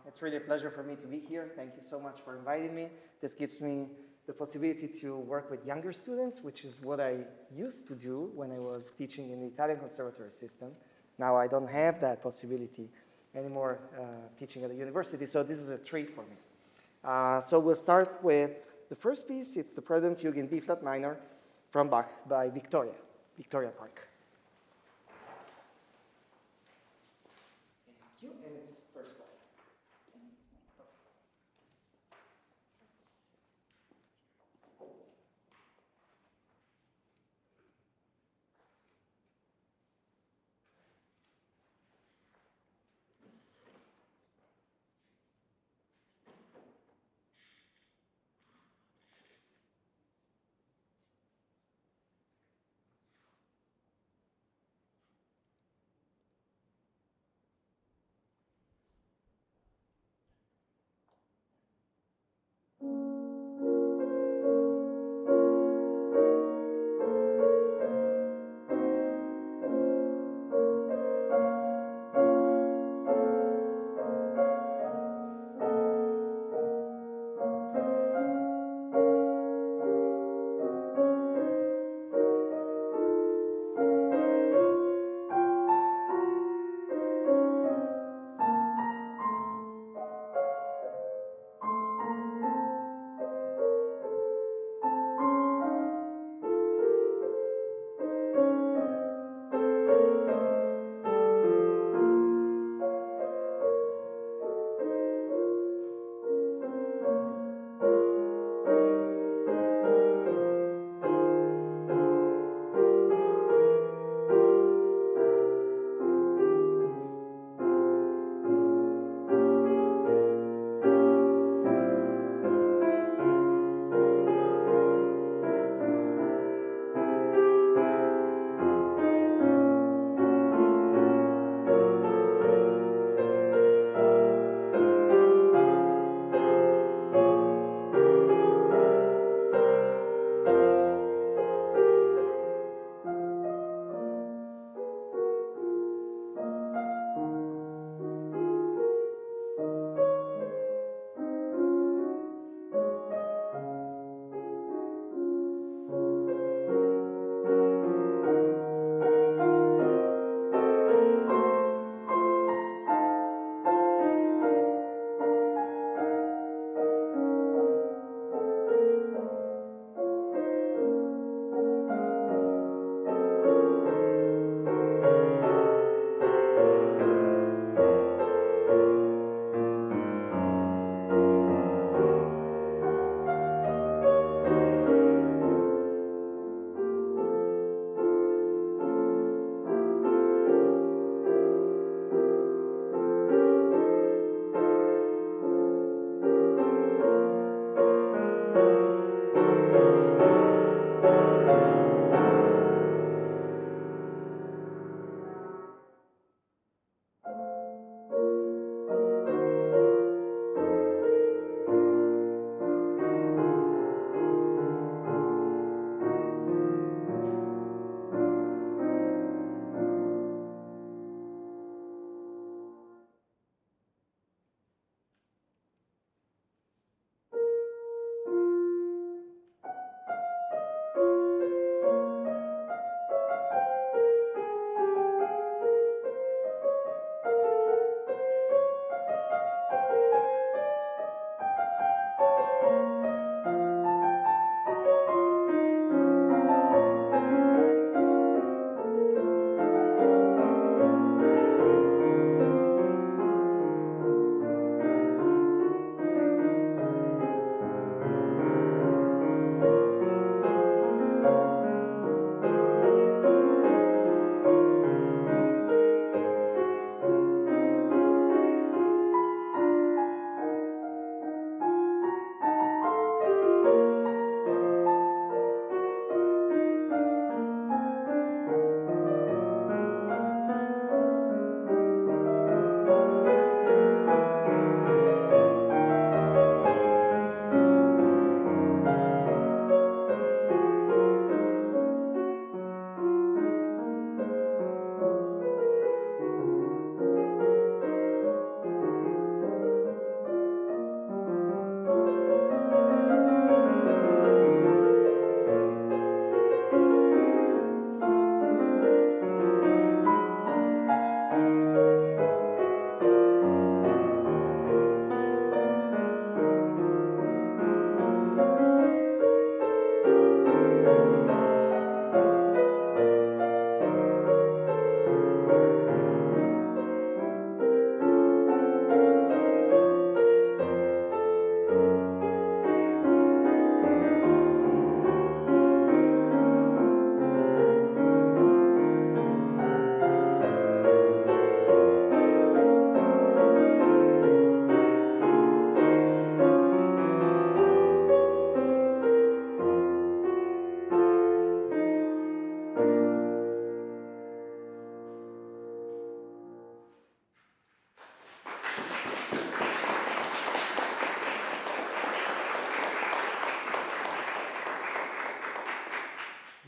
It's really a pleasure for me to be here. Thank you so much for inviting me. This gives me the possibility to work with younger students, which is what I used to do when I was teaching in the Italian conservatory system. Now I don't have that possibility anymore teaching at the university, so this is a treat for me. So we'll start with the first piece. It's the Prelude Fugue in B-flat minor from Bach by Victoria Park. Thank you, and it's first volume.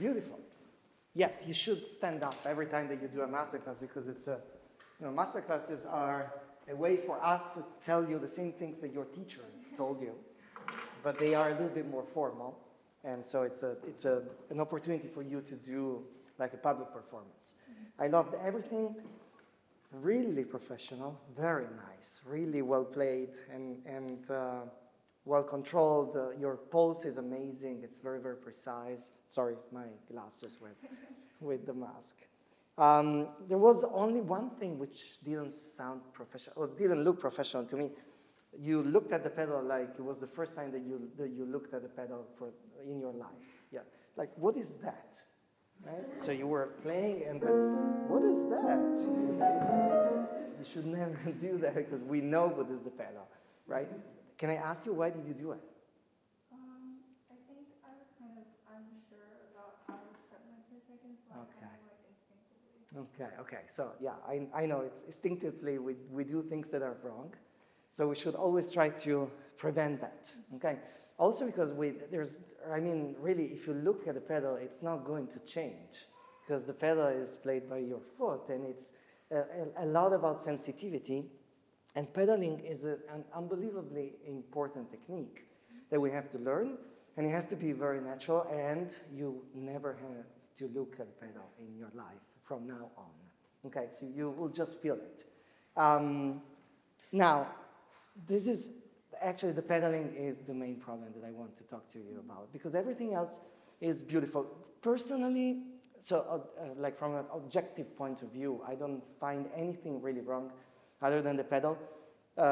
Beautiful. Yes, you should stand up every time that you do a masterclass because it's a, masterclasses are a way for us to tell you the same things that your teacher told you, but they are a little bit more formal, and so it's an opportunity for you to do like a public performance. I loved everything, really professional, very nice, really well played, and well controlled. Your pose is amazing. It's very, very precise. Sorry, my glasses with the mask. There was only one thing which didn't sound professional, or didn't look professional to me. You looked at the pedal like it was the first time that you looked at the pedal in your life. Yeah, like what is that? Right? So you were playing, and then, what is that? You should never do that because we know what is the pedal, right? Can I ask you, why did you do it? I think I was kind of unsure about how to start my first seconds, so I kind of like instinctively. Okay. So yeah, I know it's instinctively we do things that are wrong, so we should always try to prevent that. Okay. Also because really, if you look at the pedal, it's not going to change because the pedal is played by your foot, and it's a lot about sensitivity. And pedaling is an unbelievably important technique that we have to learn, and it has to be very natural, and you never have to look at the pedal in your life from now on. Okay, so you will just feel it. Now, this is actually the pedaling is the main problem that I want to talk to you about, because everything else is beautiful. Personally, like from an objective point of view, I don't find anything really wrong other than the pedal.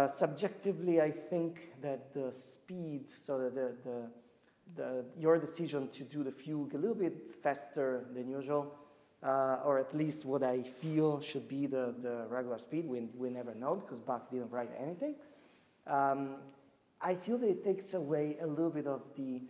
Subjectively, I think that the speed, so your decision to do the fugue a little bit faster than usual, or at least what I feel should be the regular speed, we never know because Bach didn't write anything. I feel that it takes away a little bit of the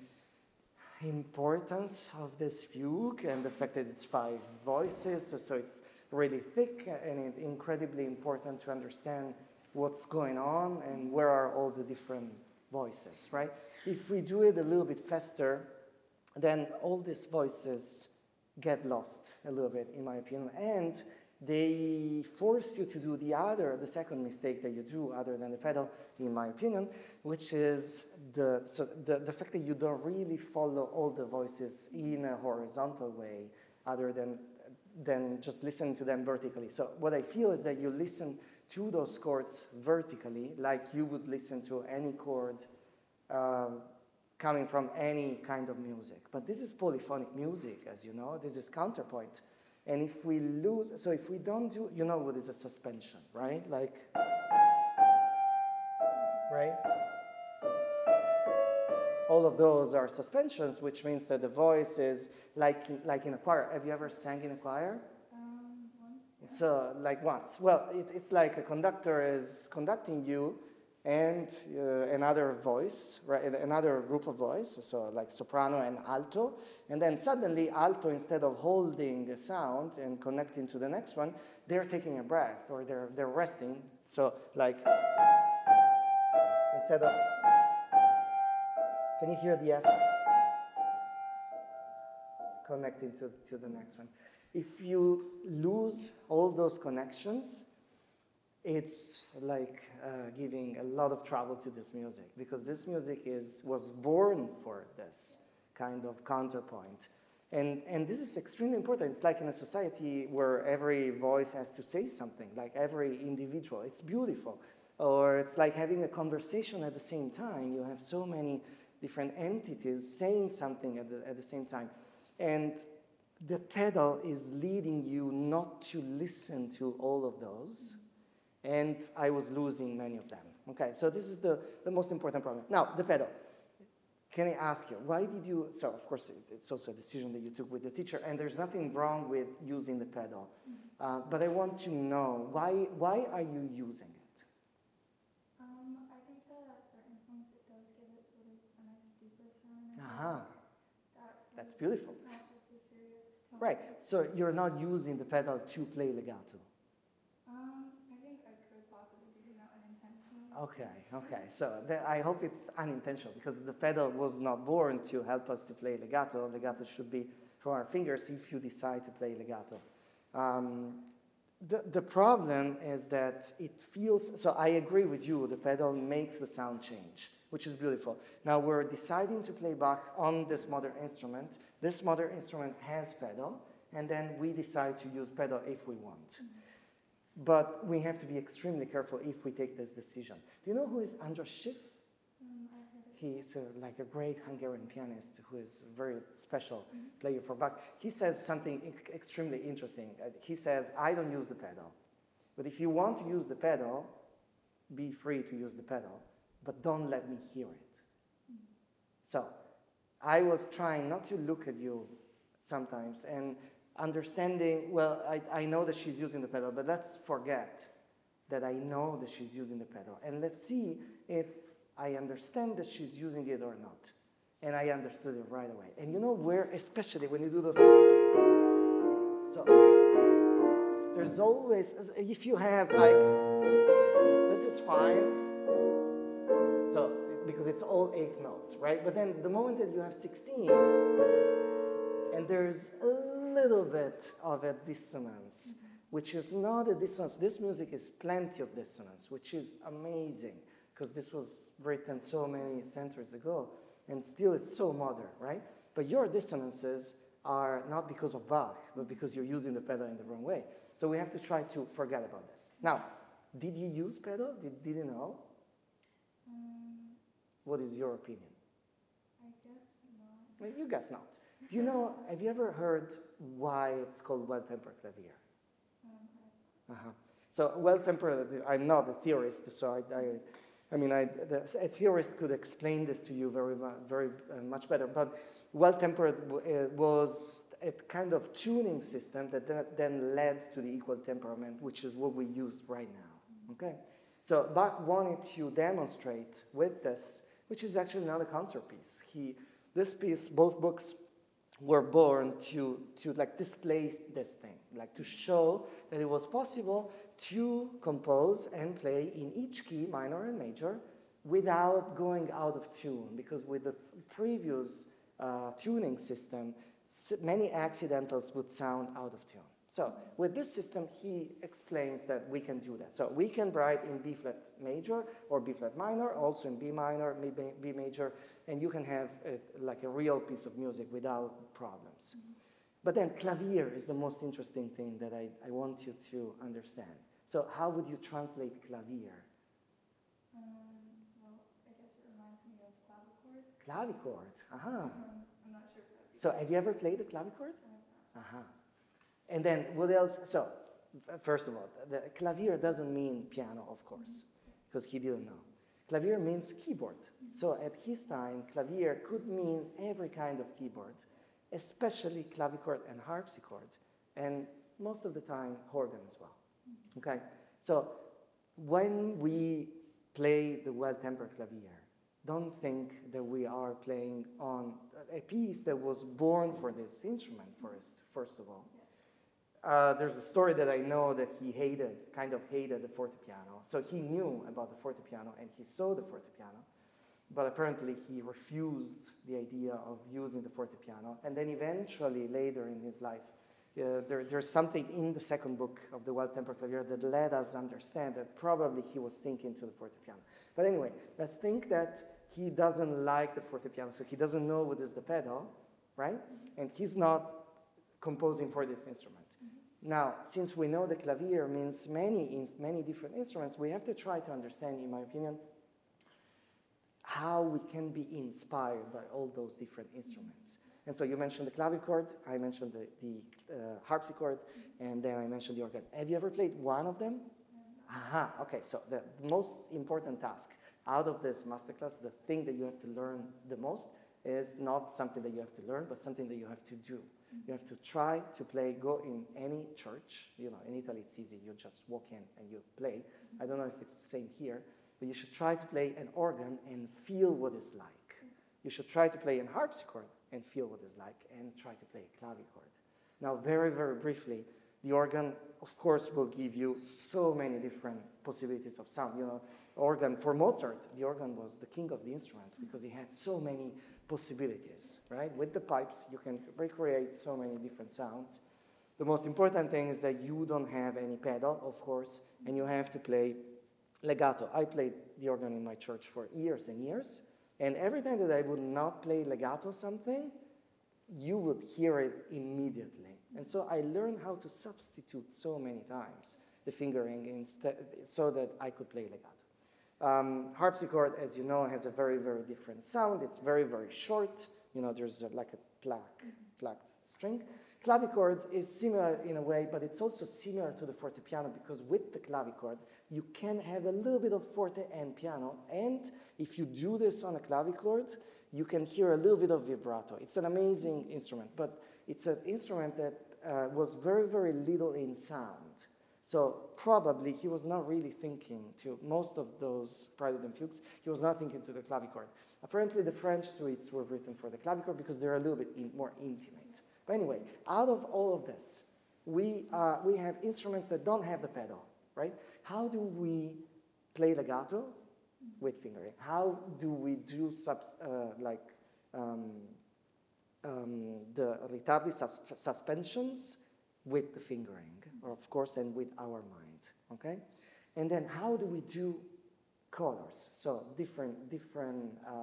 importance of this fugue and the fact that it's 5 voices, so it's really thick and incredibly important to understand what's going on and where are all the different voices, right? If we do it a little bit faster, then all these voices get lost a little bit, in my opinion, and they force you to do the second mistake that you do other than the pedal, in my opinion, which is the fact that you don't really follow all the voices in a horizontal way other than just listening to them vertically. So what I feel is that you listen to those chords vertically, like you would listen to any chord coming from any kind of music. But this is polyphonic music, as you know. This is counterpoint. And if we don't do, you know what is a suspension, right? Like, right? So all of those are suspensions, which means that the voice is like in a choir. Have you ever sang in a choir? Once. So, like once. Well, it's like a conductor is conducting you and another voice, right? Another group of voice, so like soprano and alto. And then suddenly alto, instead of holding a sound and connecting to the next one, they're taking a breath or they're resting. So like, instead of, can you hear the F? Connecting to the next one. If you lose all those connections, it's like giving a lot of trouble to this music, because this music was born for this kind of counterpoint. And this is extremely important. It's like in a society where every voice has to say something, like every individual. It's beautiful. Or it's like having a conversation at the same time. You have so many different entities saying something at the same time. And the pedal is leading you not to listen to all of those. And I was losing many of them. Okay, so this is the most important problem. Now, the pedal. Can I ask you, why did you, so of course it's also a decision that you took with the teacher, and there's nothing wrong with using the pedal. But I want to know, why are you using it? I think that at certain points it does give it sort of a nice deeper sound. That's beautiful. Not just the serious tone. Right, so you're not using the pedal to play legato. I think I could possibly be doing that unintentionally. Okay, so I hope it's unintentional, because the pedal was not born to help us to play legato. Legato should be from our fingers if you decide to play legato. The problem is that it feels, so I agree with you, the pedal makes the sound change, which is beautiful. Now we're deciding to play Bach on this modern instrument. This modern instrument has pedal, and then we decide to use pedal if we want. But we have to be extremely careful if we take this decision. Do you know who is Andras Schiff? He's like a great Hungarian pianist who is a very special player for Bach. He says something extremely interesting. He says, I don't use the pedal. But if you want to use the pedal, be free to use the pedal, but don't let me hear it. So I was trying not to look at you sometimes and understanding, well, I know that she's using the pedal, but let's forget that I know that she's using the pedal. And let's see if I understand that she's using it or not. And I understood it right away. And you know where, especially when you do those, so there's always, if you have like, this is fine, so because it's all 8 notes, right? But then the moment that you have 16ths, and there's a little bit of a dissonance, which is not a dissonance. This music is plenty of dissonance, which is amazing, because this was written so many centuries ago, and still it's so modern, right? But your dissonances are not because of Bach, but because you're using the pedal in the wrong way. So we have to try to forget about this. Now, did you use pedal? Did you know? What is your opinion? I guess not. Well, you guess not. Do you know, have you ever heard why it's called well-tempered clavier? So well-tempered, I'm not a theorist, so a theorist could explain this to you very much better, but well-tempered was a kind of tuning system that then led to the equal temperament, which is what we use right now, okay? So Bach wanted to demonstrate with this, which is actually not a concert piece. This piece, both books, were born to like display this thing, like to show that it was possible to compose and play in each key, minor and major, without going out of tune, because with the previous tuning system, many accidentals would sound out of tune. So with this system, he explains that we can do that. So we can write in B flat major or B flat minor, also in B minor, B major, and you can have like a real piece of music without problems. But then clavier is the most interesting thing that I want you to understand. So how would you translate clavier? Well, I guess it reminds me of clavichord. Clavichord, aha. I'm not sure if that. So have you ever played the clavichord? Aha. And then what else? So first of all, the clavier doesn't mean piano, of course, because he didn't know. Clavier means keyboard. So at his time, clavier could mean every kind of keyboard, especially clavichord and harpsichord, and most of the time, organ as well. Okay? So when we play the well-tempered clavier, don't think that we are playing on a piece that was born for this instrument, first of all. There's a story that I know that he kind of hated the fortepiano. So he knew about the fortepiano and he saw the fortepiano, but apparently he refused the idea of using the fortepiano. And then eventually, later in his life, there's something in the second book of the Well-Tempered Clavier that let us understand that probably he was thinking to the fortepiano. But anyway, let's think that he doesn't like the fortepiano, so he doesn't know what is the pedal, right? And he's not composing for this instrument. Now, since we know the clavier means many different instruments, we have to try to understand, in my opinion, how we can be inspired by all those different instruments. And so you mentioned the clavichord, I mentioned the harpsichord, and then I mentioned the organ. Have you ever played one of them? Aha, okay, so the most important task out of this masterclass, the thing that you have to learn the most is not something that you have to learn, but something that you have to do. You have to try to play, go in any church. You know, in Italy it's easy, you just walk in and you play. I don't know if it's the same here, but you should try to play an organ and feel what it's like. You should try to play an harpsichord and feel what it's like, and try to play a clavichord. Now, very, very briefly, the organ, of course, will give you so many different possibilities of sound. You know, organ, for Mozart, the organ was the king of the instruments because he had so many possibilities, right? With the pipes, you can recreate so many different sounds. The most important thing is that you don't have any pedal, of course, and you have to play legato. I played the organ in my church for years and years, and every time that I would not play legato something, you would hear it immediately. And so I learned how to substitute so many times the fingering instead, so that I could play legato. Harpsichord, as you know, has a very, very different sound. It's very, very short. You know, there's like a plucked string. Clavichord is similar in a way, but it's also similar to the fortepiano because with the clavichord, you can have a little bit of forte and piano. And if you do this on a clavichord, you can hear a little bit of vibrato. It's an amazing instrument, but it's an instrument that was very, very little in sound. So probably he was not really thinking to most of those prelude and fugues, he was not thinking to the clavichord. Apparently the French suites were written for the clavichord because they're a little bit more intimate. But anyway, out of all of this, we have instruments that don't have the pedal, right? How do we play legato? With fingering. How do we do the ritardi suspensions? With the fingering, of course, and with our mind, okay? And then how do we do colors? So different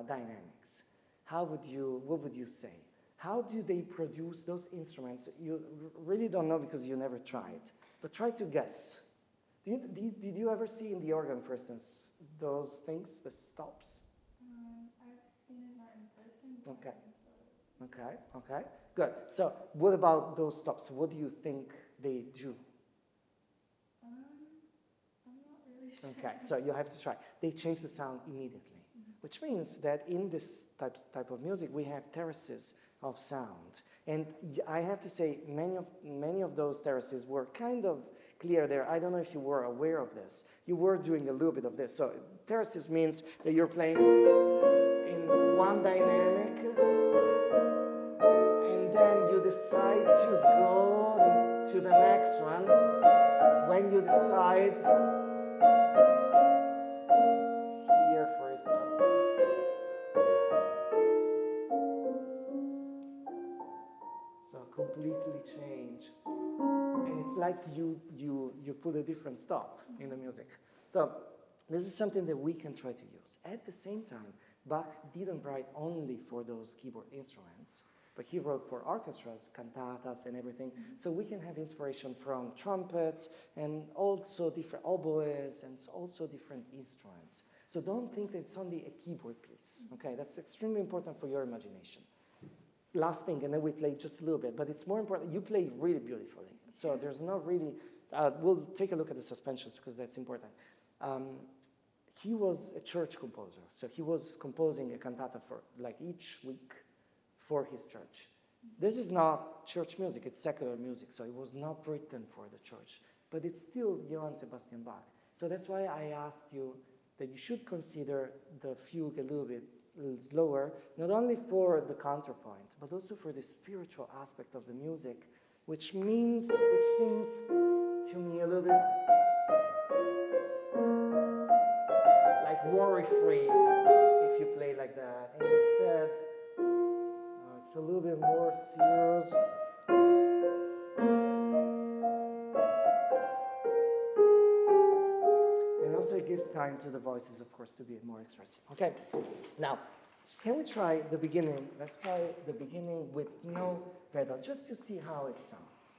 dynamics. What would you say? How do they produce those instruments? You really don't know because you never tried, but try to guess. Did you ever see in the organ, for instance, those things, the stops? I've seen it not in person. Okay. Okay, good. So what about those stops? What do you think they do? I'm not really sure. Okay, so you have to try. They change the sound immediately, which means that in this type of music, we have terraces of sound. And I have to say, many of those terraces were kind of clear there. I don't know if you were aware of this. You were doing a little bit of this. So terraces means that you're playing in one dynamic, and then you decide to go to the next one. When you decide, here for instance, so completely change. And it's like you put a different stop in the music. So this is something that we can try to use. At the same time, Bach didn't write only for those keyboard instruments, but he wrote for orchestras, cantatas, and everything. So we can have inspiration from trumpets and also different oboes and also different instruments. So don't think that it's only a keyboard piece. Okay, that's extremely important for your imagination. Last thing, and then we play just a little bit, but it's more important. You play really beautifully. So there's not really, we'll take a look at the suspensions because that's important. He was a church composer. So he was composing a cantata for like each week for his church. This is not church music, it's secular music. So it was not written for the church, but it's still Johann Sebastian Bach. So that's why I asked you that you should consider the fugue a little slower, not only for the counterpoint, but also for the spiritual aspect of the music, which seems to me a little bit like worry-free if you play like that. And instead, it's a little bit more serious. And also it gives time to the voices, of course, to be more expressive. Okay, now, can we try the beginning? Let's try the beginning with no pedal, just to see how it sounds.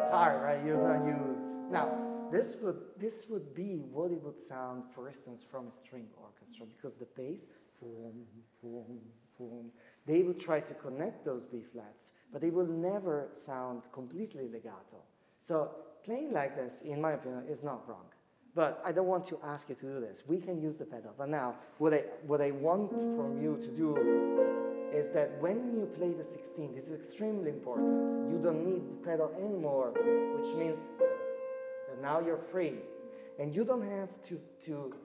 It's hard, right? You're not used. Now, this would be what it would sound, for instance, from a string orchestra, because the bass, boom, boom, boom, they would try to connect those B flats, but they will never sound completely legato. So playing like this, in my opinion, is not wrong. But I don't want to ask you to do this. We can use the pedal. But now, what I want from you to do is that when you play the 16, this is extremely important. You don't need the pedal anymore, which means that now you're free. And you don't have to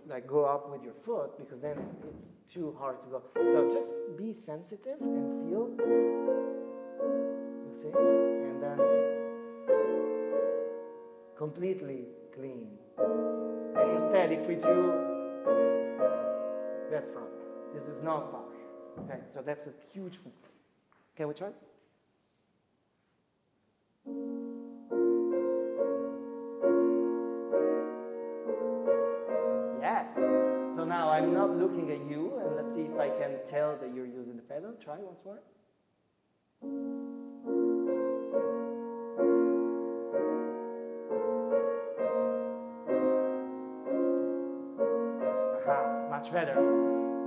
like go up with your foot because then it's too hard to go. So just be sensitive and feel. You see? And then completely clean. And instead, if we do, that's wrong. This is not Bach. Okay, so that's a huge mistake. Can we try? Yes. So now I'm not looking at you, and let's see if I can tell that you're using the pedal. Try once more. Aha, much better.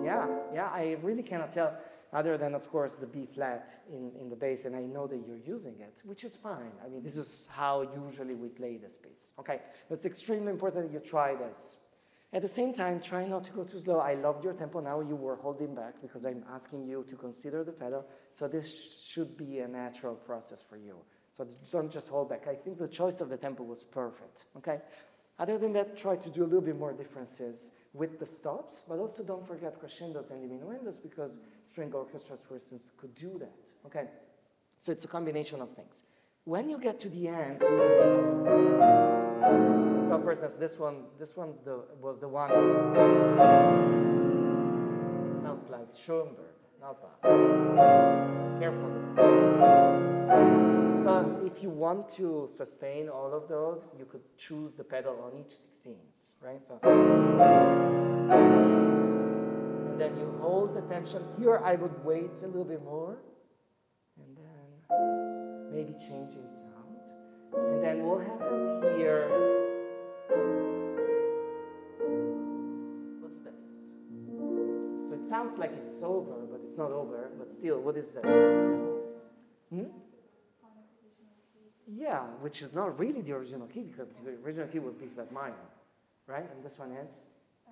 Yeah, I really cannot tell, other than, of course, the B flat in the bass, and I know that you're using it, which is fine. I mean, this is how usually we play this piece. Okay, it's extremely important that you try this. At the same time, try not to go too slow. I loved your tempo. Now you were holding back because I'm asking you to consider the pedal. So this should be a natural process for you. So don't just hold back. I think the choice of the tempo was perfect. Okay. Other than that, try to do a little bit more differences with the stops, but also don't forget crescendos and diminuendos because string orchestras, for instance, could do that. Okay. So it's a combination of things. When you get to the end, so for instance, this one was the one, sounds like Schoenberg, not Bach. Careful. So if you want to sustain all of those, you could choose the pedal on each 16ths, right? So, and then you hold the tension. Here I would wait a little bit more, and then maybe change in sound. And then what happens here? What's this? So it sounds like it's over, but it's not over. But still, what is that? Yeah, which is not really the original key because the original key was B flat minor, right? And this one is? I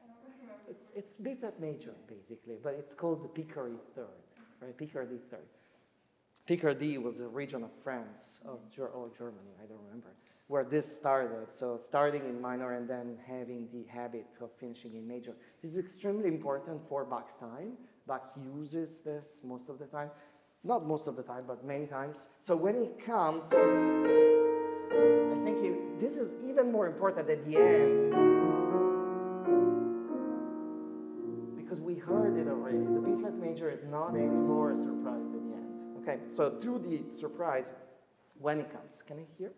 don't really remember. It's B flat major, basically, but it's called the Picardy third, right? Picardy third. Picardy was a region of France, or Germany, I don't remember, where this started. So starting in minor and then having the habit of finishing in major. This is extremely important for Bach's time. Bach uses this most of the time. Not most of the time, but many times. So when it comes, I think this is even more important at the end. Because we heard it already. The B flat major is not anymore a surprise at the end. Okay, so do the surprise when it comes. Can I hear?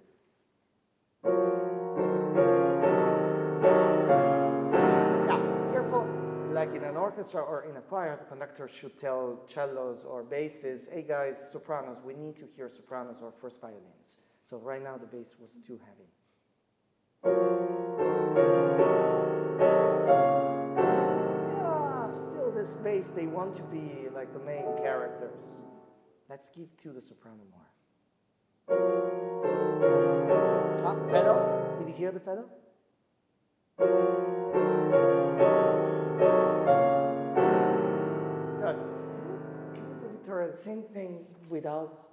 Yeah, careful. Like in an orchestra or in a choir, the conductor should tell cellos or basses, hey guys, sopranos, we need to hear sopranos or first violins. So right now the bass was too heavy. Yeah, still this bass, they want to be like the main characters. Let's give to the soprano more. Ah, pedal. Did you hear the pedal? Good. Can you do, Victoria, the same thing without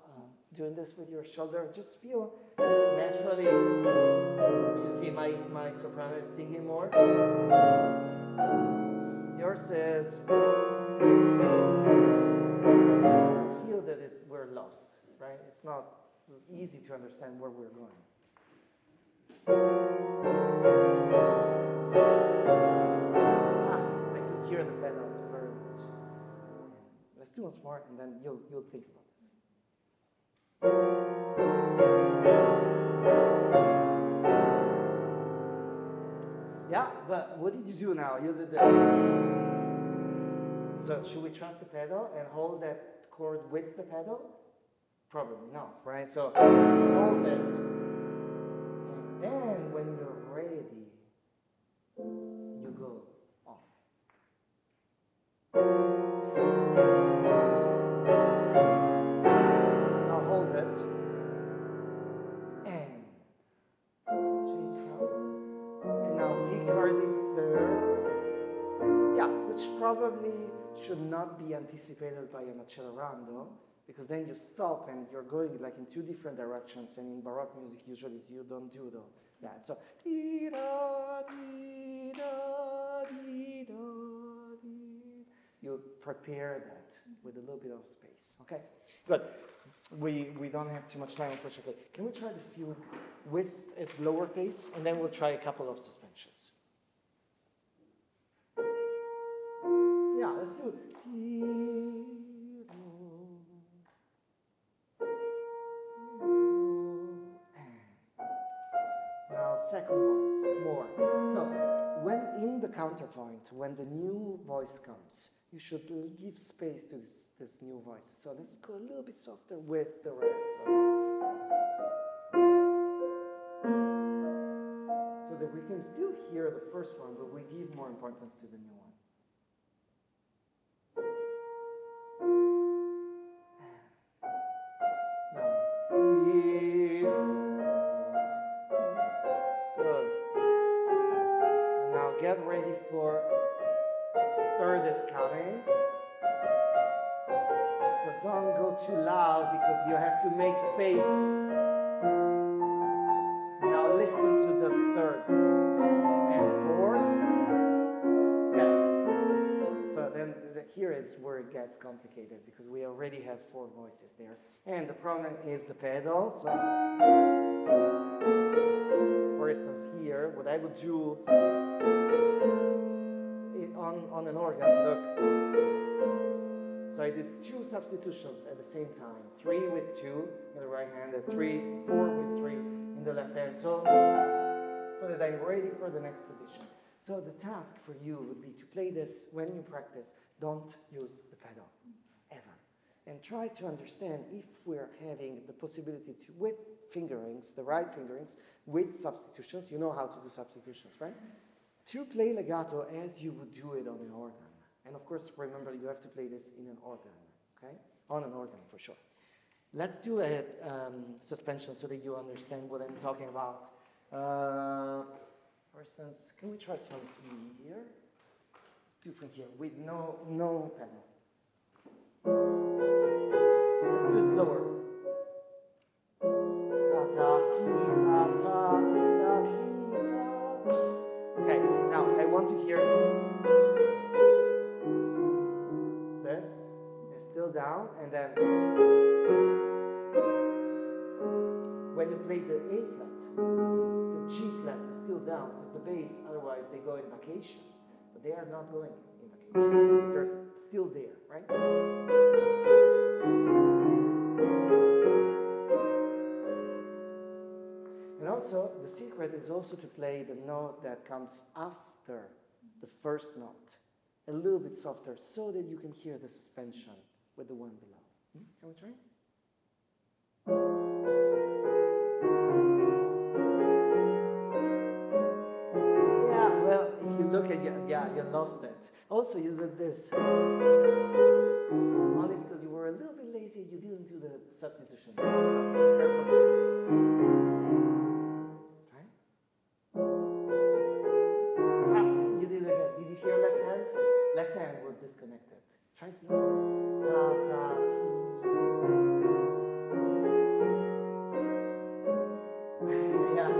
doing this with your shoulder? Just feel naturally. You see my soprano is singing more. Yours is. Feel that we're lost, right? It's not easy to understand where we're going. I could hear the pedal very much. Let's do once more, and then you'll think about this. Yeah, but what did you do now? You did this. So should we trust the pedal and hold that chord with the pedal? Probably not, right? So hold it. And then when you're ready, you go on. Now hold it. And change sound. And now Picardy third. Yeah, which probably should not be anticipated by an accelerando, because then you stop and you're going like in two different directions, and in Baroque music usually you don't do that. So, dee da, dee da, dee da, dee. You prepare that with a little bit of space. Okay, good. We don't have too much time, unfortunately. Can we try the fugue with a slower pace, and then we'll try a couple of suspensions. Yeah, let's do it. Now, second voice, more. So, when in the counterpoint, when the new voice comes, you should give space to this new voice. So let's go a little bit softer with the rest. So that we can still hear the first one, but we give more importance to the new one. Good. And now get ready for third is coming. So don't go too loud because you have to make space. Now listen to the third. Yes. And fourth. Okay. So then here is where it gets complicated because we already have 4 voices there. And the problem is the pedal. So for instance here, what I would do on an organ, look. So I did 2 substitutions at the same time. 3 with 2 in the right hand, and 4 with 3 in the left hand. So that I'm ready for the next position. So the task for you would be to play this when you practice. Don't use the pedal, ever. And try to understand if we're having the possibility to, with fingerings, the right fingerings, with substitutions. You know how to do substitutions, right? To play legato as you would do it on an organ. And of course, remember, you have to play this in an organ, okay? On an organ, for sure. Let's do a suspension so that you understand what I'm talking about. For instance, can we try from here? Let's do from here with no pedal. Let's do it slower. Okay, now I want to hear this is still down, and then when you play the A flat, the G flat is still down because the bass, otherwise they go in vacation, but they are not going in vacation. They're still there, right? And also, the secret is also to play the note that comes after the first note, a little bit softer, so that you can hear the suspension with the one below. Can we try? Yeah, well, if you look at you lost it. Also, you did this. Only because you were a little bit lazy, you didn't do the substitution. So, careful. Did you hear left hand? Left hand was disconnected. Try slower. Yeah.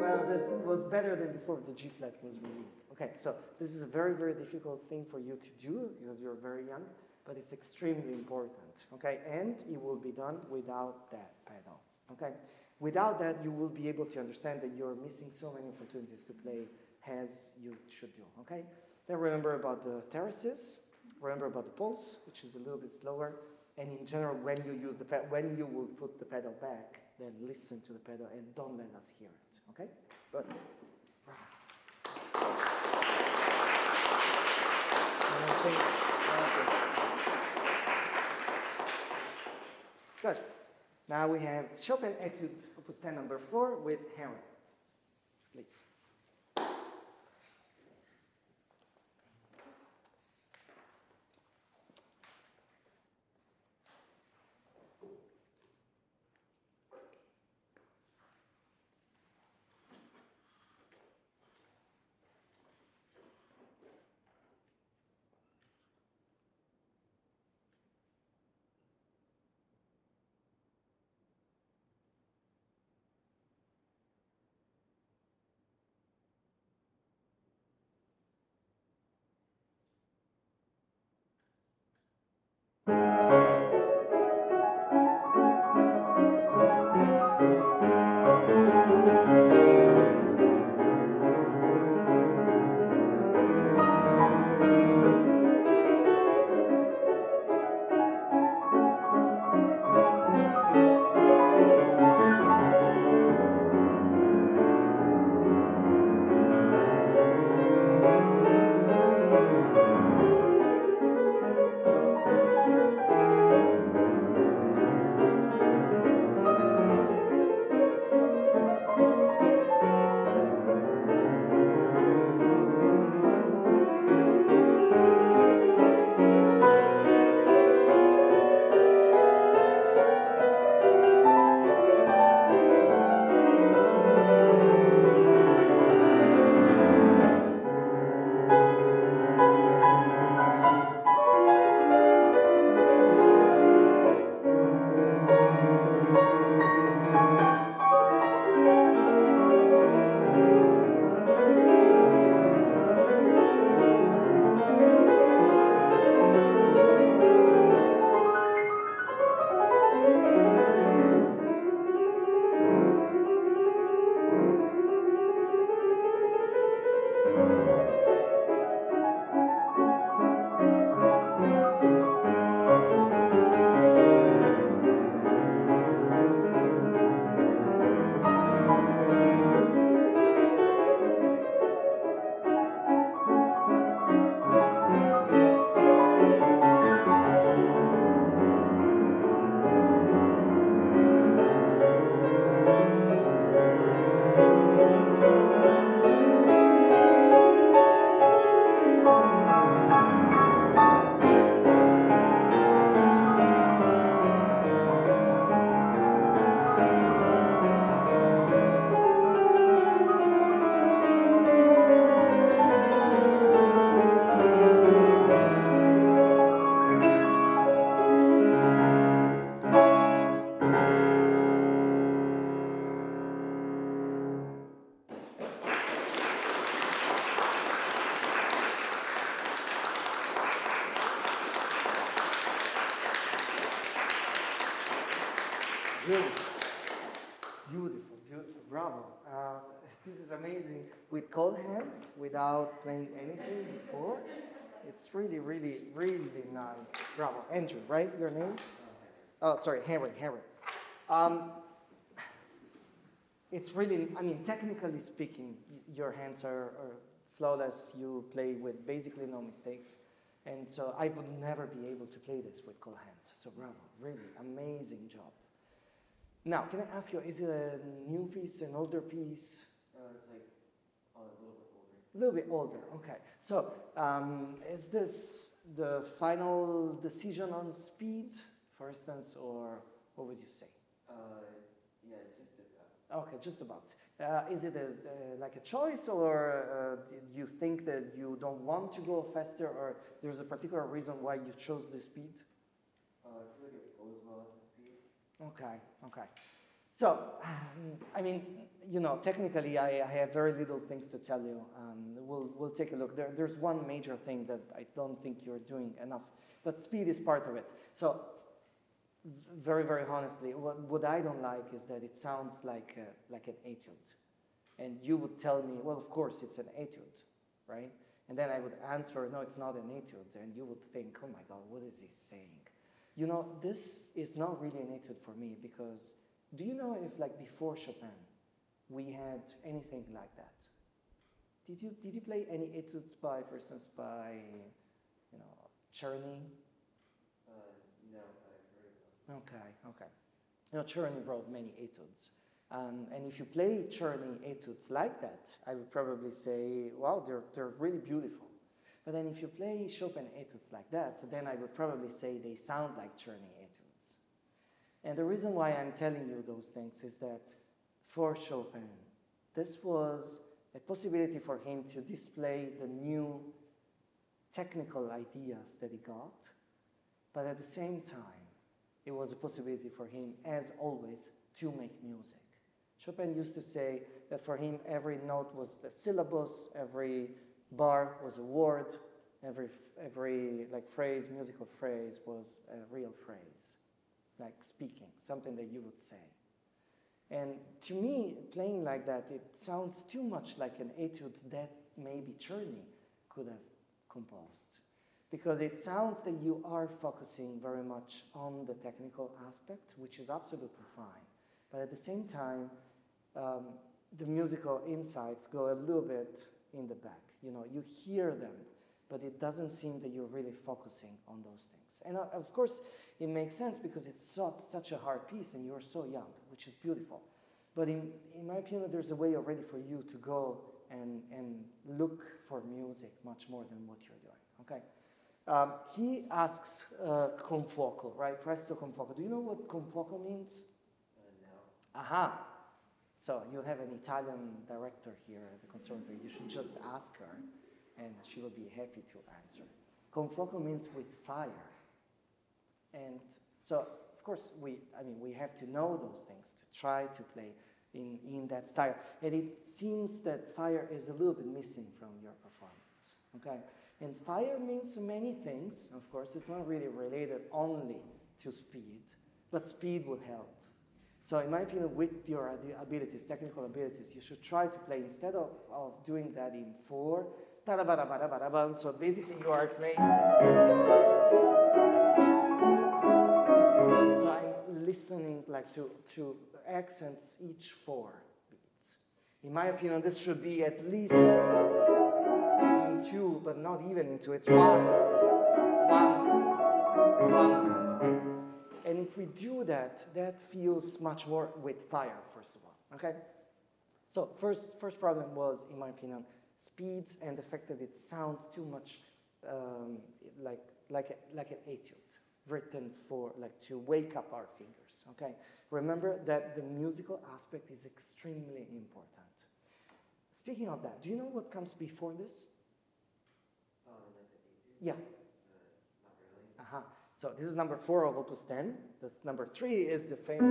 Well, that was better than before the G flat was released. Okay, so this is a very, very difficult thing for you to do because you're very young, but it's extremely important. Okay, and it will be done without that pedal. Okay, without that, you will be able to understand that you're missing so many opportunities to play as you should do, okay? Then remember about the terraces, remember about the pulse, which is a little bit slower, and in general, when you use the when you will put the pedal back, then listen to the pedal and don't let us hear it, okay? Good. Good. Now we have Chopin Etude, Opus 10, number 4, with Henry. Please. beautiful. Beautiful, beautiful, bravo. This is amazing. With cold hands, without playing anything before. It's really, really, really nice. Bravo. Andrew, right? Your name? Oh, sorry, Henry. It's really, I mean, technically speaking, your hands are flawless. You play with basically no mistakes. And so I would never be able to play this with cold hands. So bravo, really amazing job. Now, can I ask you, is it a new piece, an older piece? It's like a little bit older. A little bit older, okay. So, is this the final decision on speed, for instance, or what would you say? Yeah, just about. Okay, just about. Is it like a choice, or do you think that you don't want to go faster, or there's a particular reason why you chose the speed? I feel like it flows well at the speed. Okay. So, I mean, you know, technically I have very little things to tell you. We'll take a look. There's one major thing that I don't think you're doing enough, but speed is part of it. So, very, very honestly, what I don't like is that it sounds like an etude. And you would tell me, well, of course, it's an etude, right? And then I would answer, no, it's not an etude. And you would think, oh my God, what is he saying? You know, this is not really an etude for me, because do you know if, like, before Chopin, we had anything like that? Did you play any etudes by, for instance, by, you know, Czerny? No, I've heard of them. Okay. You know, Czerny wrote many etudes. And if you play Czerny etudes like that, I would probably say, wow, they're really beautiful. But then if you play Chopin etudes like that, then I would probably say they sound like Czerny etudes. And the reason why I'm telling you those things is that for Chopin, this was a possibility for him to display the new technical ideas that he got, but at the same time, it was a possibility for him, as always, to make music. Chopin used to say that for him, every note was a syllabus, every bar was a word, every like phrase, musical phrase was a real phrase, like speaking, something that you would say. And to me, playing like that, it sounds too much like an etude that maybe Czerny could have composed. Because it sounds that you are focusing very much on the technical aspect, which is absolutely fine. But at the same time, the musical insights go a little bit in the back. You know, you hear them, but it doesn't seem that you're really focusing on those things. And of course, it makes sense because it's such a hard piece and you're so young, which is beautiful. But in my opinion, there's a way already for you to go and look for music much more than what you're doing, okay? He asks con fuoco, right? Presto con fuoco. Do you know what con fuoco means? No. Aha. So you have an Italian director here at the conservatory. You should just ask her, and she will be happy to answer. Con fuoco means with fire. And so, of course, we have to know those things to try to play in that style. And it seems that fire is a little bit missing from your performance, okay? And fire means many things. Of course, it's not really related only to speed, but speed would help. So in my opinion, with your abilities, technical abilities, you should try to play, instead of doing that in 4, so basically you are playing. So I'm listening like to accents each 4 beats. In my opinion, this should be at least in 2, but not even in 2. It's 1, 1. And if we do that, that feels much more with fire, first of all, okay? So first problem was, in my opinion, speeds and the fact that it sounds too much like an etude written for, like, to wake up our fingers, okay? Remember that the musical aspect is extremely important. Speaking of that, do you know what comes before this? Like the etude? Yeah. Not really. Uh-huh. So this is number 4 of Opus 10. The number 3 is the famous.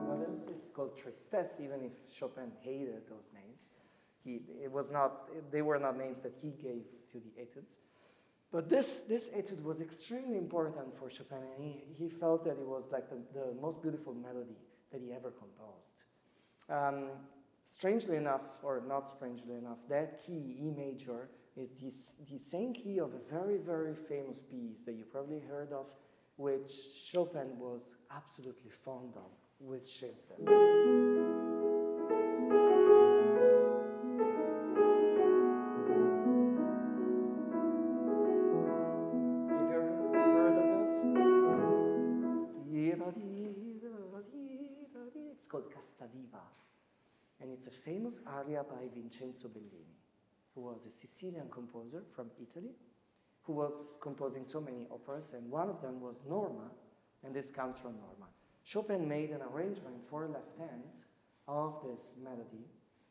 What else? It's called Tristesse, even if Chopin hated those names. They were not names that he gave to the etudes. But this etude was extremely important for Chopin, and he felt that it was like the most beautiful melody that he ever composed. Strangely enough, or not strangely enough, that key, E major, is the same key of a very, very famous piece that you probably heard of, which Chopin was absolutely fond of, which is this. It's called Castadiva, and it's a famous aria by Vincenzo Bellini, who was a Sicilian composer from Italy, who was composing so many operas, and one of them was Norma, and this comes from Norma. Chopin made an arrangement for left hand of this melody,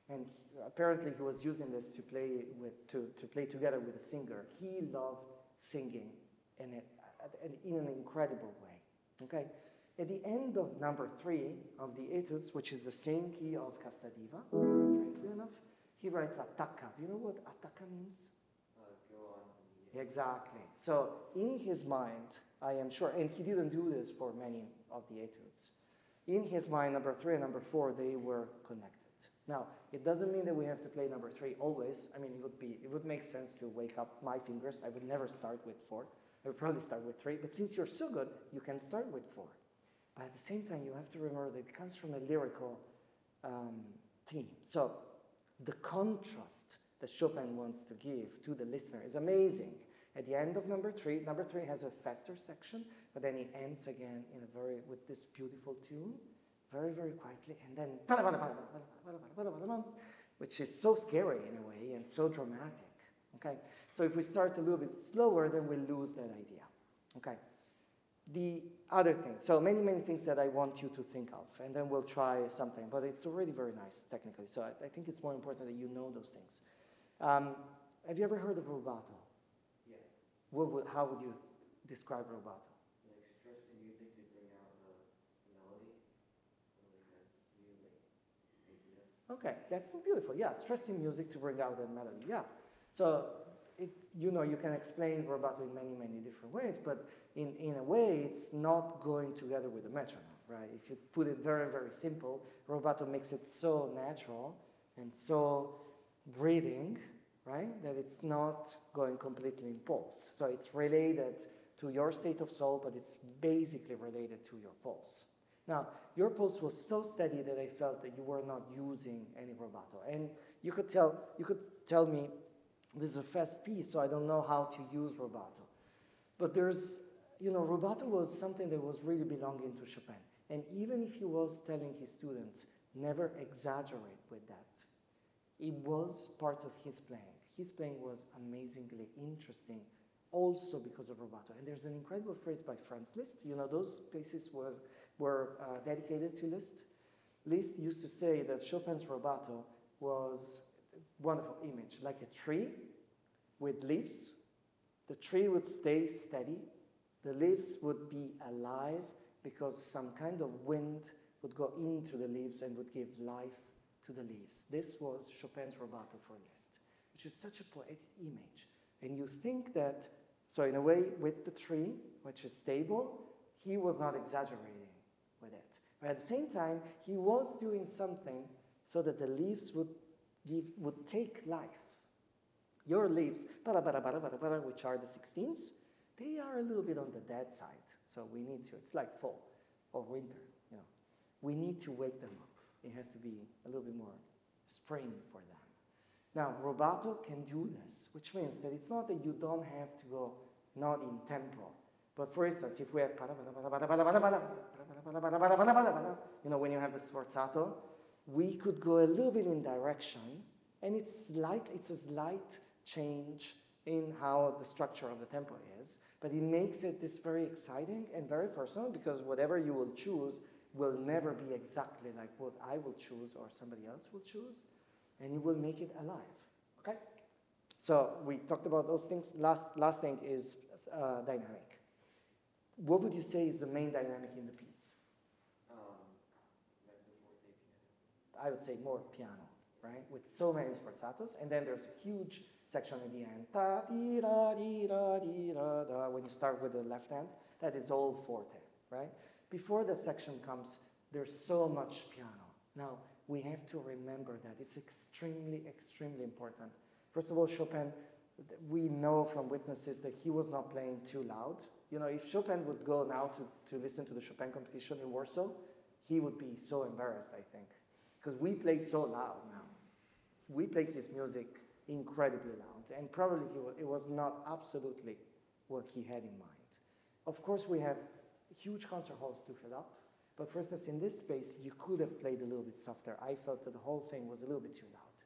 and apparently he was using this to play together with a singer. He loved singing in an incredible way. Okay. At the end of number 3 of the etudes, which is the same key of Castadiva, strangely enough, he writes attacca. Do you know what attacca means? Go on. Exactly. So in his mind, I am sure, and he didn't do this for many of the etudes, in his mind, number 3 and number 4, they were connected. Now, it doesn't mean that we have to play number 3 always. I mean, it would make sense to wake up my fingers. I would never start with 4. I would probably start with 3, but since you're so good, you can start with 4. But at the same time, you have to remember that it comes from a lyrical theme. So the contrast that Chopin wants to give to the listener is amazing. At the end of number 3 has a faster section, but then it ends again with this beautiful tune, very, very quietly, and then which is so scary in a way and so dramatic. Okay, so if we start a little bit slower, then we lose that idea. Okay. The other thing, so many things that I want you to think of, and then we'll try something, but it's already very nice technically, so I think it's more important that you know those things. Have you ever heard of rubato? Yeah. How would you describe rubato? Like stress the music to bring out the melody. Okay, that's beautiful. Yeah, stressing music to bring out the melody. Yeah. So you can explain rubato in many different ways, but in a way, it's not going together with the metronome, right? If you put it very, very simple, rubato makes it so natural and so breathing, right, that it's not going completely in pulse. So it's related to your state of soul, but it's basically related to your pulse. Now, your pulse was so steady that I felt that you were not using any rubato. And you could tell me, this is a fast piece, so I don't know how to use rubato. But rubato was something that was really belonging to Chopin. And even if he was telling his students, never exaggerate with that, it was part of his playing. His playing was amazingly interesting, also because of rubato. And there's an incredible phrase by Franz Liszt. Those pieces were dedicated to Liszt. Liszt used to say that Chopin's rubato was wonderful image, like a tree with leaves. The tree would stay steady. The leaves would be alive because some kind of wind would go into the leaves and would give life to the leaves. This was Chopin's rubato for Liszt, which is such a poetic image. And you think that, so in a way, with the tree, which is stable, he was not exaggerating with it. But at the same time, he was doing something so that the leaves would take life. Your leaves, which are the 16ths, they are a little bit on the dead side. So we need to, it's like fall or winter, We need to wake them up. It has to be a little bit more spring for them. Now, rubato can do this, which means that it's not that you don't have to go not in tempo. But for instance, if we have, when you have the sforzato, we could go a little bit in direction, and it's a slight change in how the structure of the tempo is, but it makes it this very exciting and very personal, because whatever you will choose will never be exactly like what I will choose or somebody else will choose, and it will make it alive. Okay? So we talked about those things. Last thing is dynamic. What would you say is the main dynamic in the piece? I would say more piano, right? With so many sforzatos, and then there's a huge section at the end. Ta, di, da, di, da, di, da, da, when you start with the left hand, that is all forte, right? Before the section comes, there's so much piano. Now, we have to remember that. It's extremely, extremely important. First of all, Chopin, we know from witnesses that he was not playing too loud. You know, if Chopin would go now to listen to the Chopin competition in Warsaw, he would be so embarrassed, I think. Because we play so loud now. We play his music incredibly loud, and probably it was not absolutely what he had in mind. Of course, we have huge concert halls to fill up, but for instance, in this space, you could have played a little bit softer. I felt that the whole thing was a little bit too loud.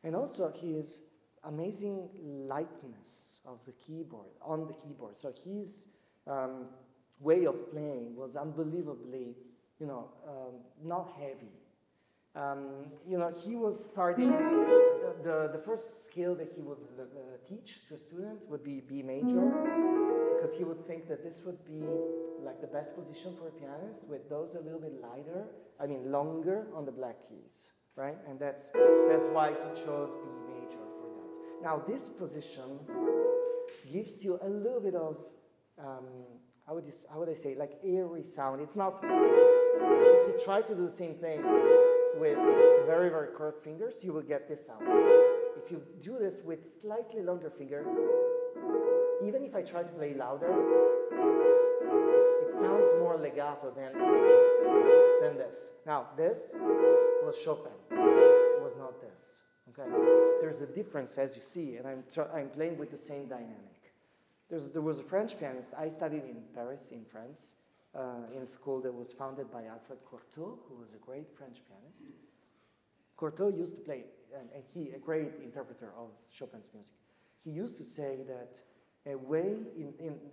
And also, his amazing lightness of the keyboard, on the keyboard. So his way of playing was unbelievably, not heavy. He was starting, the first scale that he would teach to a student would be B major, because he would think that this would be like the best position for a pianist, with those a little bit longer on the black keys, right? And that's why he chose B major for that. Now, this position gives you a little bit of, how would I say, like airy sound. It's not, if you try to do the same thing with very, very curved fingers, you will get this sound. If you do this with slightly longer finger, even if I try to play louder, it sounds more legato than this. Now, this was Chopin. It was not this. Okay? There's a difference, as you see, and I'm playing with the same dynamic. There was a French pianist. I studied in Paris, in France, in a school that was founded by Alfred Cortot, who was a great French pianist. Cortot used to play, and a great interpreter of Chopin's music. He used to say that a way,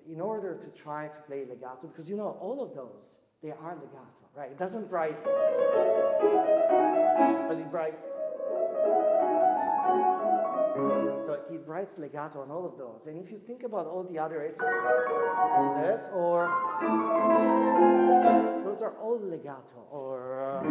in order to try to play legato, because all of those, they are legato, right? It doesn't write, but it writes. So he writes legato on all of those. And if you think about all the other eight, this, or those are all legato, or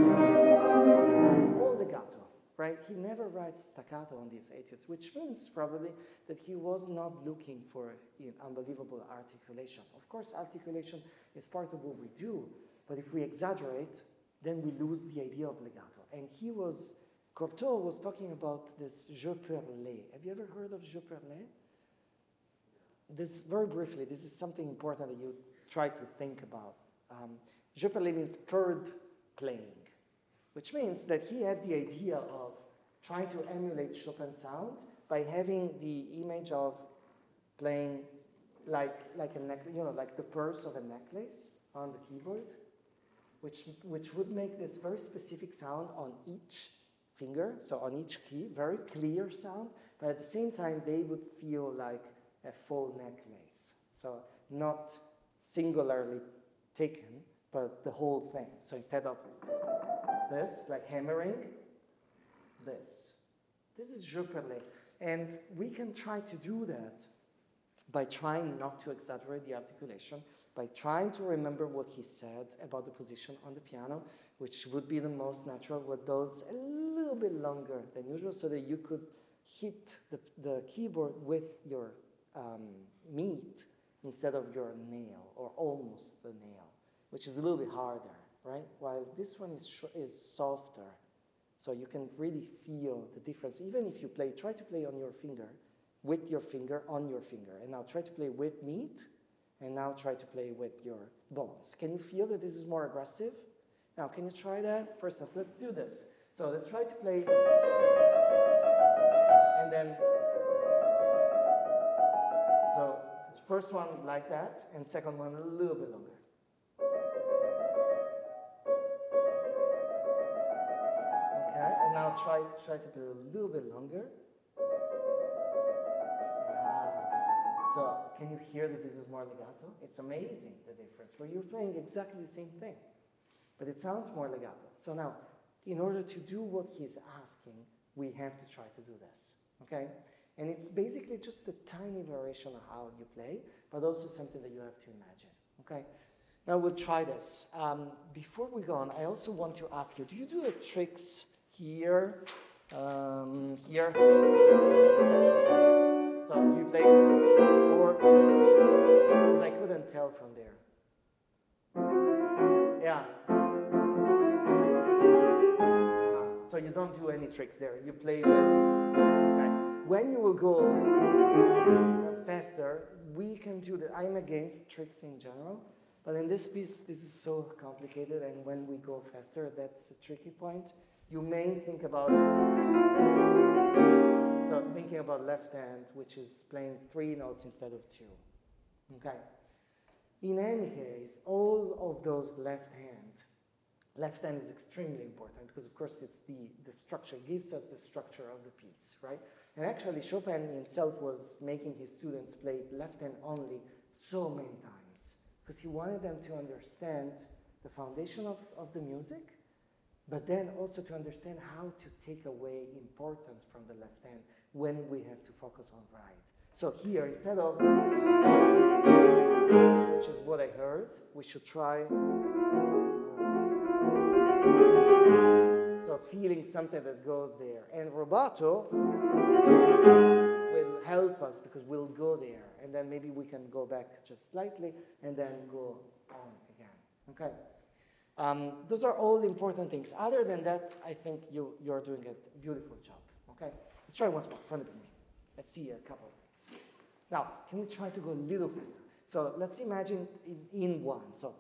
all legato, right? He never writes staccato on these etudes, which means probably that he was not looking for unbelievable articulation. Of course, articulation is part of what we do, but if we exaggerate, then we lose the idea of legato. And Cortot was talking about this jeu perlé. Have you ever heard of jeu perlé? This, very briefly, this is something important that you try to think about. Jeu perlé means purred playing, which means that he had the idea of trying to emulate Chopin's sound by having the image of playing like a necklace, like the purse of a necklace on the keyboard, which would make this very specific sound on each finger, so on each key, very clear sound, but at the same time they would feel like a full necklace. So not singularly taken, but the whole thing. So instead of this, like hammering, this is jeu perlé. And we can try to do that by trying not to exaggerate the articulation, by trying to remember what he said about the position on the piano, which would be the most natural, with those a little bit longer than usual, so that you could hit the keyboard with your meat instead of your nail, or almost the nail, which is a little bit harder, right? While this one is softer, so you can really feel the difference. Even if you try to play on your finger, with your finger, on your finger, and now try to play with meat, and now try to play with your bones. Can you feel that this is more aggressive? Now, can you try that? For instance, let's do this. So let's try to play, and then, so this first one like that, and second one a little bit longer. Okay, and now try to play a little bit longer. So can you hear that this is more legato? It's amazing, the difference, where you're playing exactly the same thing, but it sounds more legato. So now, in order to do what he's asking, we have to try to do this, okay? And it's basically just a tiny variation of how you play, but also something that you have to imagine, okay? Now we'll try this. Before we go on, I also want to ask you, do you do the tricks here? there? So do you play, or, because I couldn't tell from there. Yeah. So you don't do any tricks there. You play with, okay. When you will go faster, we can do that. I'm against tricks in general, but in this piece, this is so complicated, and when we go faster, that's a tricky point. You may think about, so thinking about left hand, which is playing 3 notes instead of 2, okay? In any case, all of those left hand is extremely important because, of course, it's the structure, gives us the structure of the piece, right? And actually, Chopin himself was making his students play left hand only so many times because he wanted them to understand the foundation of the music, but then also to understand how to take away importance from the left hand when we have to focus on right. So here, instead of, which is what I heard, we should try, so feeling something that goes there. And rubato will help us because we'll go there, and then maybe we can go back just slightly and then go on again, okay? Those are all important things. Other than that, I think you're doing a beautiful job, okay? Let's try once more from the beginning. Let's see a couple of things. Now, can we try to go a little faster? So let's imagine in one. So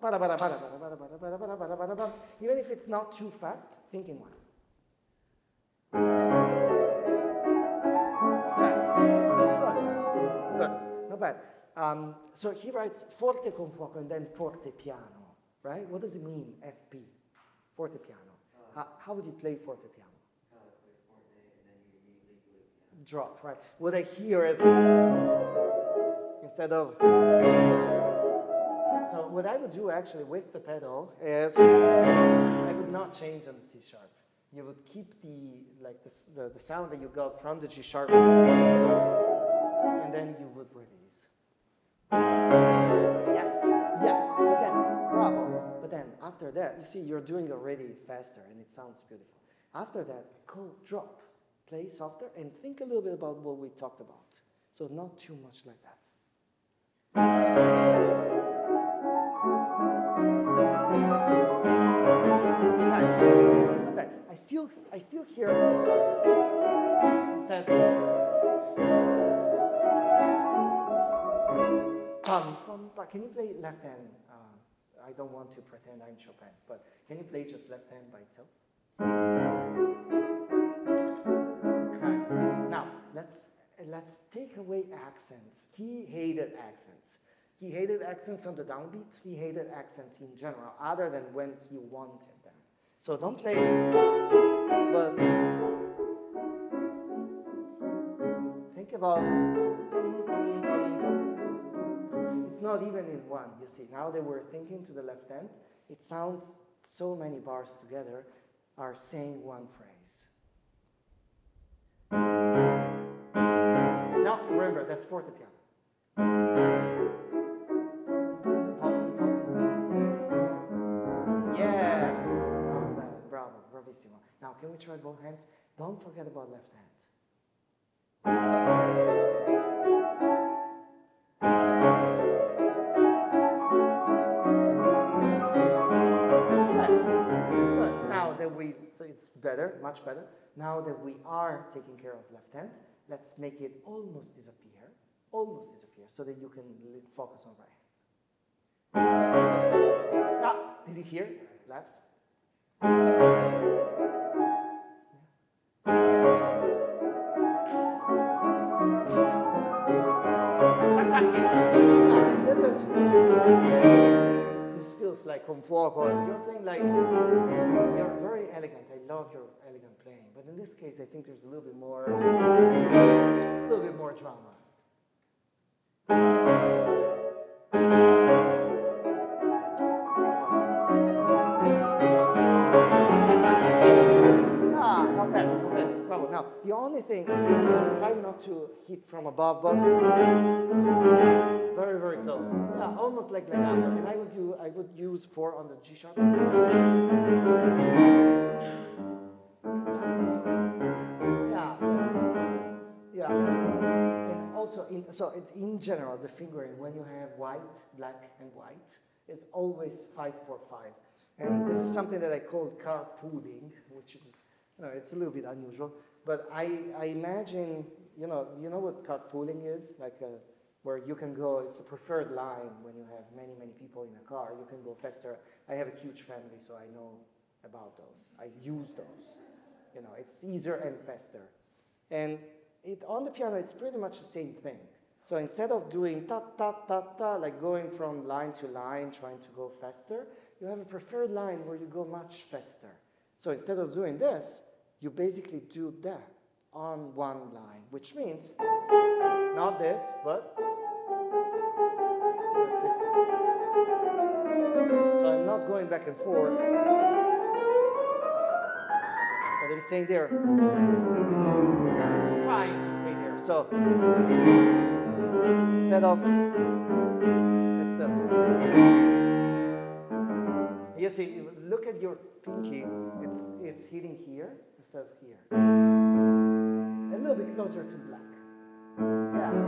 even if it's not too fast, think in one. Okay, good, not bad. So he writes forte con fuoco and then forte piano, right? What does it mean, FP, forte piano? How would you play forte piano? Play forte and then you immediately play piano. Drop, right? What I hear is, instead of, so what I would do actually with the pedal is, I would not change on the C sharp. You would keep the sound that you got from the G sharp, and then you would release. Yes, but then, bravo. But then after that, you see, you're doing already faster, and it sounds beautiful. After that, go drop, play softer, and think a little bit about what we talked about. So not too much like that. Okay, not bad. I still hear instead. Pum, pum, pum. Can you play left hand? I don't want to pretend I'm Chopin, but can you play just left hand by itself? Okay. Now let's take away accents. He hated accents. He hated accents on the downbeats. He hated accents in general, other than when he wanted them. So don't play, but think about, it's not even in one, you see. Now that we're thinking to the left hand, it sounds so many bars together are saying one phrase. Now, remember, that's forte piano. Yes! Not bad. Bravo, bravissimo. Now, can we try both hands? Don't forget about left hand. Okay. Good. Now that so it's better, much better. Now that we are taking care of left hand, let's make it almost disappear, so that you can focus on right hand. Ah, did you hear? Left. This feels like con fuoco. You're playing like, you're very elegant. I love your elegant playing. But in this case, I think there's a little bit more drama. Okay, bravo. Now, the only thing, try not to hit from above, but very, very close. Yeah, almost like legato. And I would use 4 on the G sharp. Yeah. also, in general, the fingering, when you have white, black, and white, is always 5-4-5. And this is something that I call carpooling, which is, it's a little bit unusual. But I imagine, you know what carpooling is? Like where you can go, it's a preferred line when you have many, many people in a car. You can go faster. I have a huge family, so I know about those. I use those. It's easier and faster. And on the piano, it's pretty much the same thing. So instead of doing ta-ta-ta-ta, like going from line to line, trying to go faster, you have a preferred line where you go much faster. So instead of doing this, you basically do that on one line, which means not this, but let's see. So I'm not going back and forth, but I'm staying there. Trying to stay there. So instead of, it's this. You see, look at your pinky. It's hitting here instead of here. A little bit closer to black. Yes.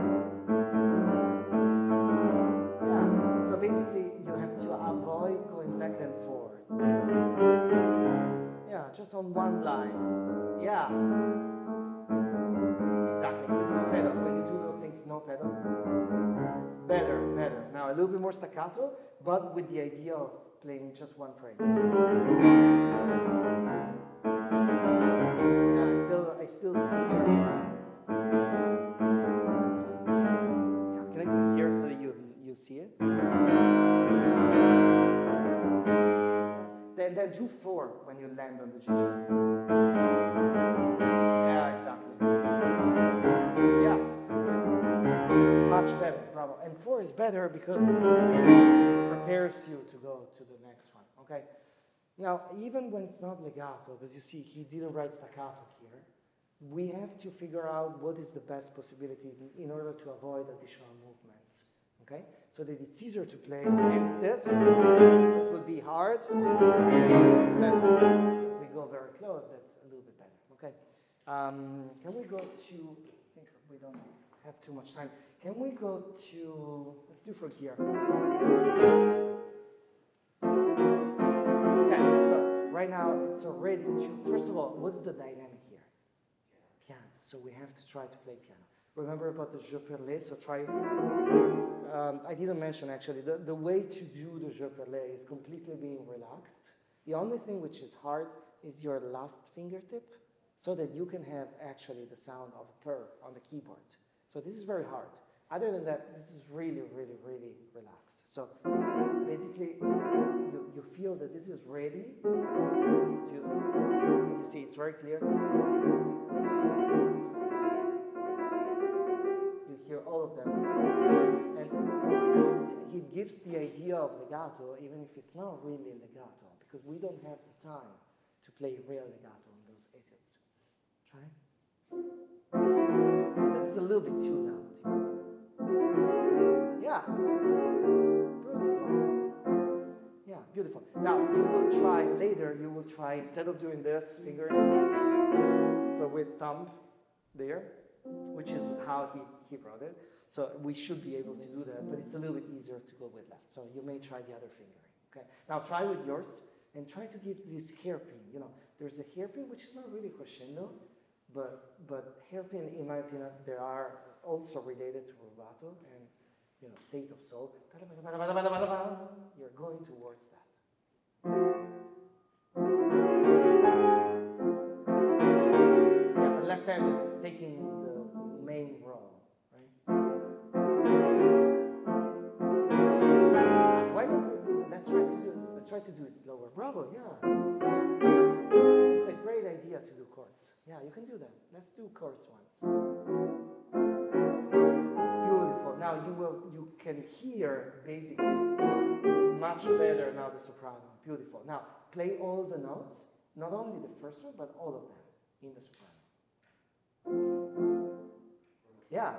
Yeah. So basically, you have to avoid going back and forth. Yeah, just on one line. Yeah. Exactly. With no pedal. When you do those things, no pedal. Better, better. Now a little bit more staccato, but with the idea of playing just one phrase. Yeah, I still see here. Yeah, can I do here so that you see it? Then do 4 when you land on the G sharp. Yeah, exactly. Yes. Much better, bravo. And 4 is better because it prepares you to go to the next one, okay? Now, even when it's not legato, because you see he didn't write staccato here, we have to figure out what is the best possibility in order to avoid additional movements, okay? So that it's easier to play. And this would be hard. Instead, we go very close. That's a little bit better, okay? Can we go to, I think we don't have too much time. Can we go to, let's do from here. Okay, so right now it's already first of all, what's the dynamic here? Piano. So we have to try to play piano. Remember about the jeu perlé, so try, I didn't mention actually, the way to do the jeu perlé is completely being relaxed. The only thing which is hard is your last fingertip, so that you can have actually the sound of a purr on the keyboard. So this is very hard. Other than that, this is really, really, really relaxed. So basically, you feel that this is ready to, you see it's very clear. You hear all of them. And he gives the idea of legato, even if it's not really legato, because we don't have the time to play real legato on those etudes. Try. So that's a little bit too loud. Yeah. Beautiful. Yeah, beautiful. Now, you will try, later, you will try, instead of doing this, fingering, so with thumb there, which is how he wrote it. So we should be able to do that, but it's a little bit easier to go with left. So you may try the other fingering, okay? Now try with yours, and try to give this hairpin. There's a hairpin, which is not really crescendo, but hairpin, in my opinion, they are also related to rubato and state of soul. You're going towards that. Yeah, the left hand is taking the main role, right? Why don't we do it? Let's try to do it slower. Bravo, yeah. It's a great idea to do chords. Yeah, you can do that. Let's do chords once. Beautiful. Now you can hear basically much better now the soprano. Beautiful. Now play all the notes, not only the first one, but all of them in the soprano. Yeah.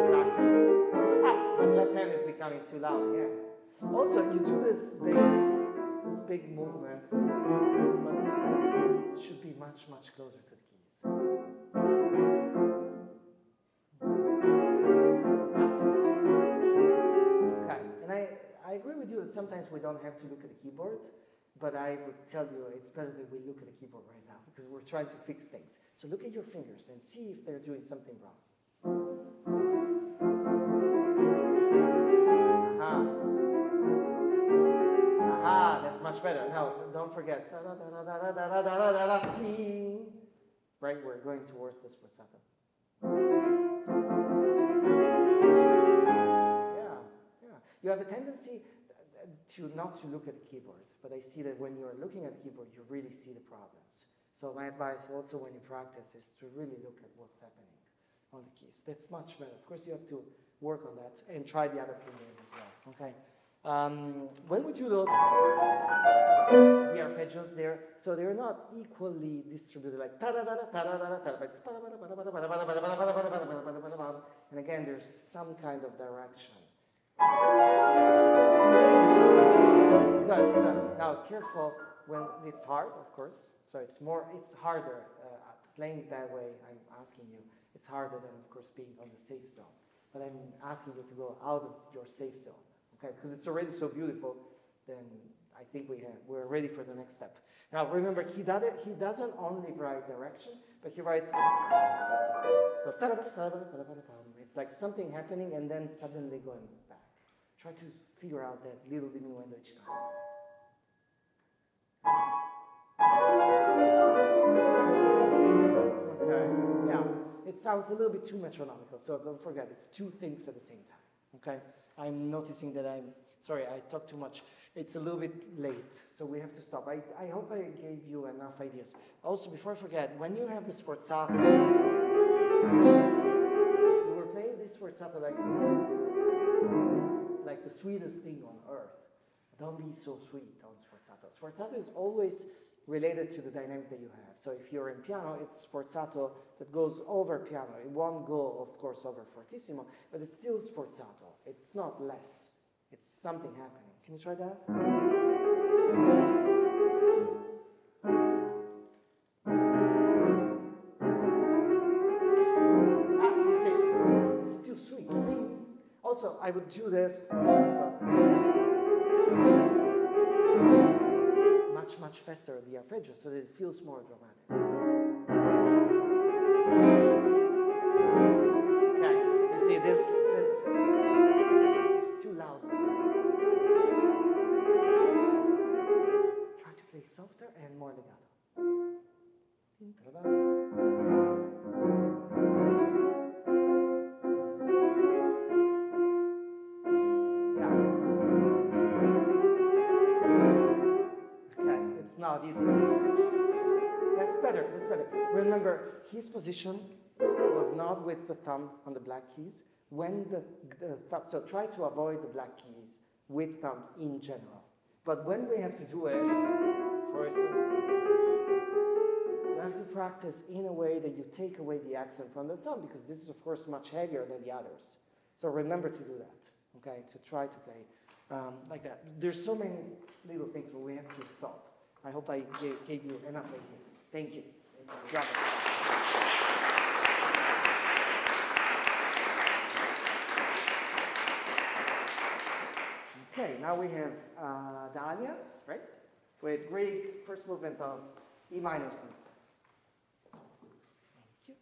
Exactly. The left hand is becoming too loud. Yeah. Also, you do this big movement, but it should be much, much closer to the keys. that sometimes we don't have to look at the keyboard, but I would tell you it's better that we look at the keyboard right now because we're trying to fix things. So look at your fingers and see if they're doing something wrong. Aha, that's much better. Now, don't forget. Right, we're going towards the sforzato. You have a tendency not to look at the keyboard, but I see that when you're looking at the keyboard, you really see the problems. So my advice also when you practice is to really look at what's happening on the keys. That's much better. Of course, you have to work on that and try the other fingers as well, okay? When we do those, the arpeggios there, so they're not equally distributed like ta-da-da-da, ta-da-da-da, ta-da, but it's and again, there's some kind of direction. Good, good. Now, careful when it's hard, of course. So it's harder playing that way. I'm asking you. It's harder than, of course, being on the safe zone. But I'm asking you to go out of your safe zone, okay? Because it's already so beautiful. Then I think we're ready for the next step. Now, remember, he doesn't only write direction, but he writes. So it's like something happening and then suddenly going back. Try to figure out that little diminuendo each time. Okay, yeah. It sounds a little bit too metronomical, so don't forget, it's two things at the same time, okay? I'm noticing that sorry, I talked too much. It's a little bit late, so we have to stop. I hope I gave you enough ideas. Also, before I forget, when you have the sforzato, you were playing this sforzato like the sweetest thing on earth. Don't be so sweet on sforzato. Sforzato is always related to the dynamic that you have. So if you're in piano, it's sforzato that goes over piano. It won't go, of course, over fortissimo, but it's still sforzato. It's not less. It's something happening. Can you try that? You see, it's still sweet. Also, I would do this. So, much faster the arpeggio so that it feels more dramatic. Okay, you see this is too loud. Try to play softer and more legato. It's not easy. That's better, that's better. Remember, his position was not with the thumb on the black keys. When the thumb, so try to avoid the black keys with thumb in general. But when we have to do it, first, you have to practice in a way that you take away the accent from the thumb, because this is, of course, much heavier than the others. So remember to do that, okay, to try to play like that. There's so many little things where we have to stop. I hope I gave you enough ideas. Thank you. Okay, now we have Dahlia, right? With great first movement of E minor sonata. Thank you.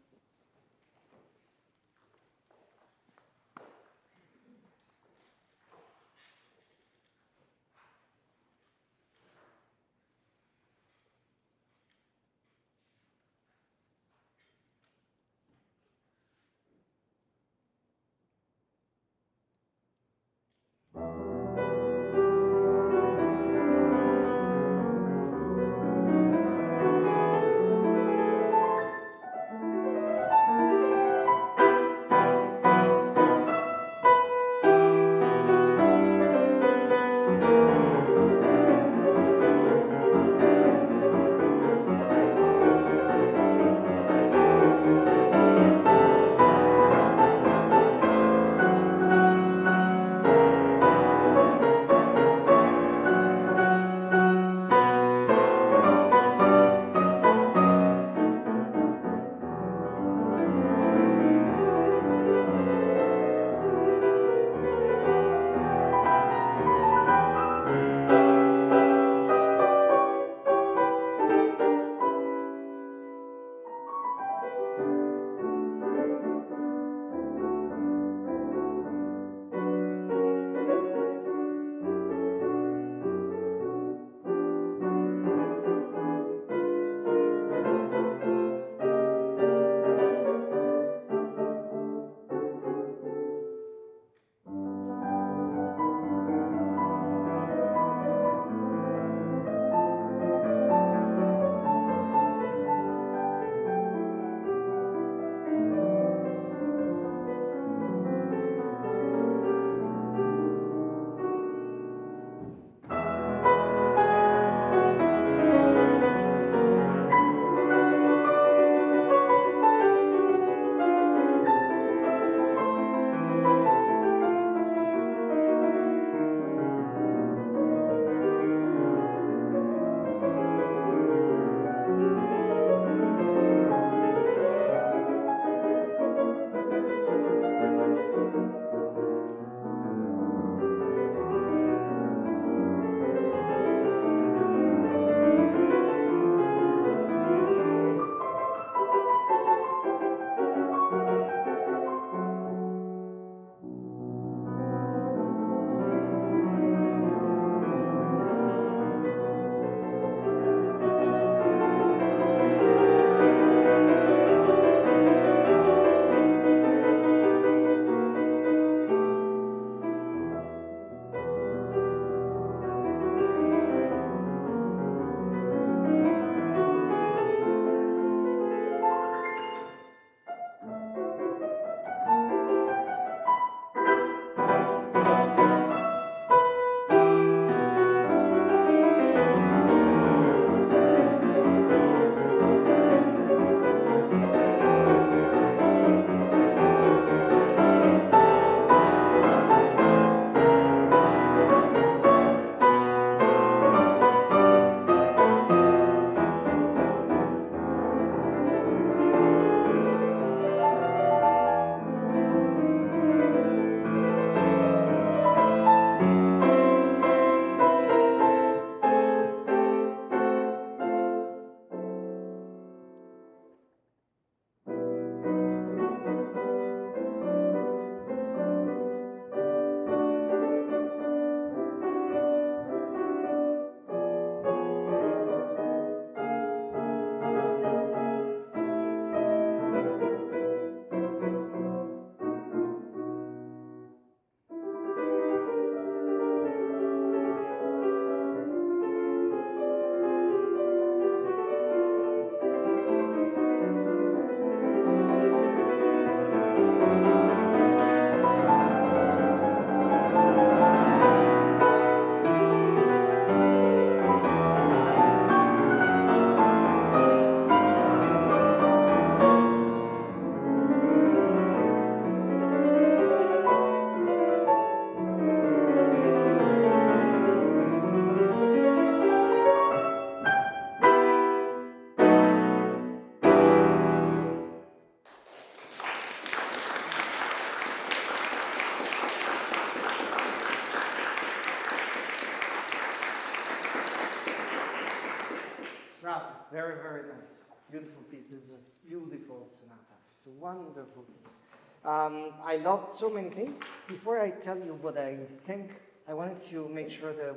beautiful piece. This is a beautiful sonata. It's a wonderful piece. I love so many things. Before I tell you what I think, I wanted to make sure that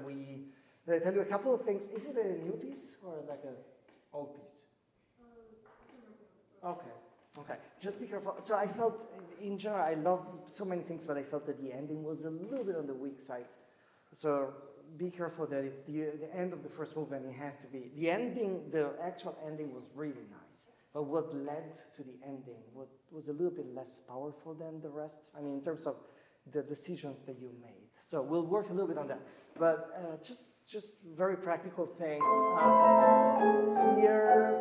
I tell you a couple of things. Is it a new piece or like an old piece? Okay. Okay, just be careful. So I felt, in general, I love so many things, but I felt that the ending was a little bit on the weak side. So be careful that it's the end of the first movement. It has to be. The actual ending was really nice. But what led to the ending was a little bit less powerful than the rest. I mean, in terms of the decisions that you made. So we'll work a little bit on that. But just very practical things. Here,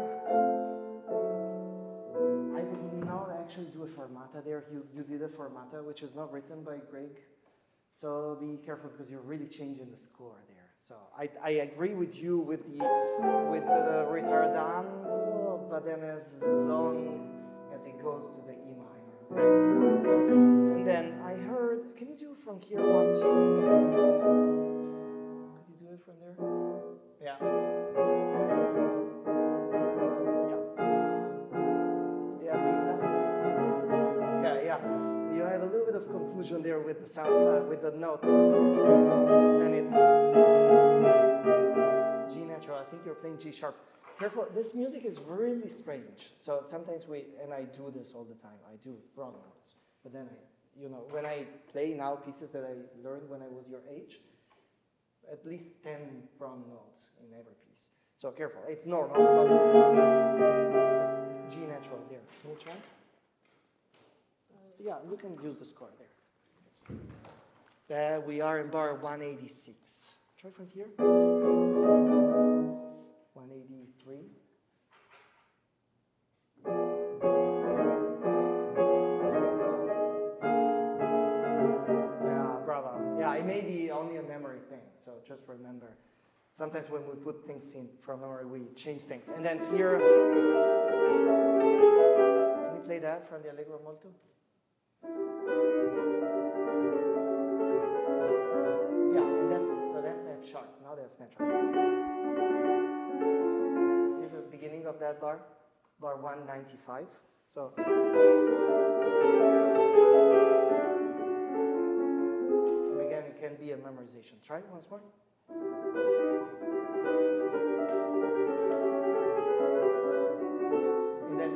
I would not actually do a fermata there. You did a fermata, which is not written by Greg. So be careful because you're really changing the score there. So I agree with you with the ritardando, but then as long as it goes to the E minor, okay? And then I heard, can you do from here once? Could you do it from there? Yeah. Yeah, B flat. Okay, yeah. You have a little bit of confusion there with the sound, with the notes. Then it's G natural. I think you're playing G sharp. Careful, this music is really strange. So sometimes and I do this all the time. I do wrong notes. But then, when I play now pieces that I learned when I was your age, at least 10 wrong notes in every piece. So careful, it's normal, but it's G natural there. Can you try? Yeah, you can use the score there. There we are in bar 186. Try from here. 183. Yeah, bravo. Yeah, it may be only a memory thing, so just remember. Sometimes when we put things in from memory, we change things. And then here, can you play that from the Allegro Molto? Yeah, and that's F sharp, not F natural. See the beginning of that bar? Bar 195. So and again, it can be a memorization. Try it once more. And then,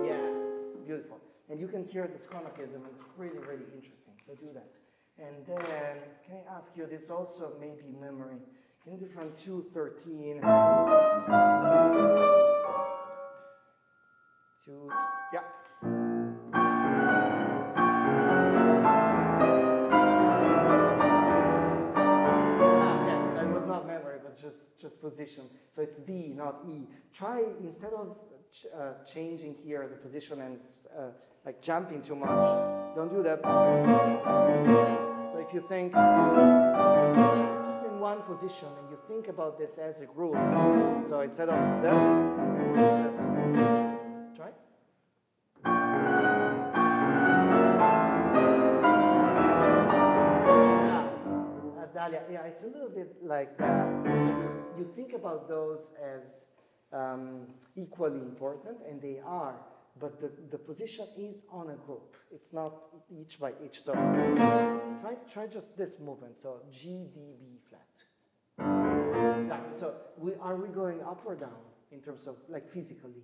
yes, beautiful. And you can hear this chromatism. It's really, really interesting. So do that. And then, can I ask you, this also may be memory. Can you do from 213 to, yeah. Okay, that was not memory, but just position. So it's D, not E. Try, instead of changing here the position and like jumping too much, don't do that. So if you think just in one position and you think about this as a group, so instead of this, try. Dalia, yeah, it's a little bit like that. So you think about those as equally important, and they are, but the position is on a group. It's not each by each. So try just this movement. So G, D, B flat. Exactly. So are we going up or down in terms of like physically?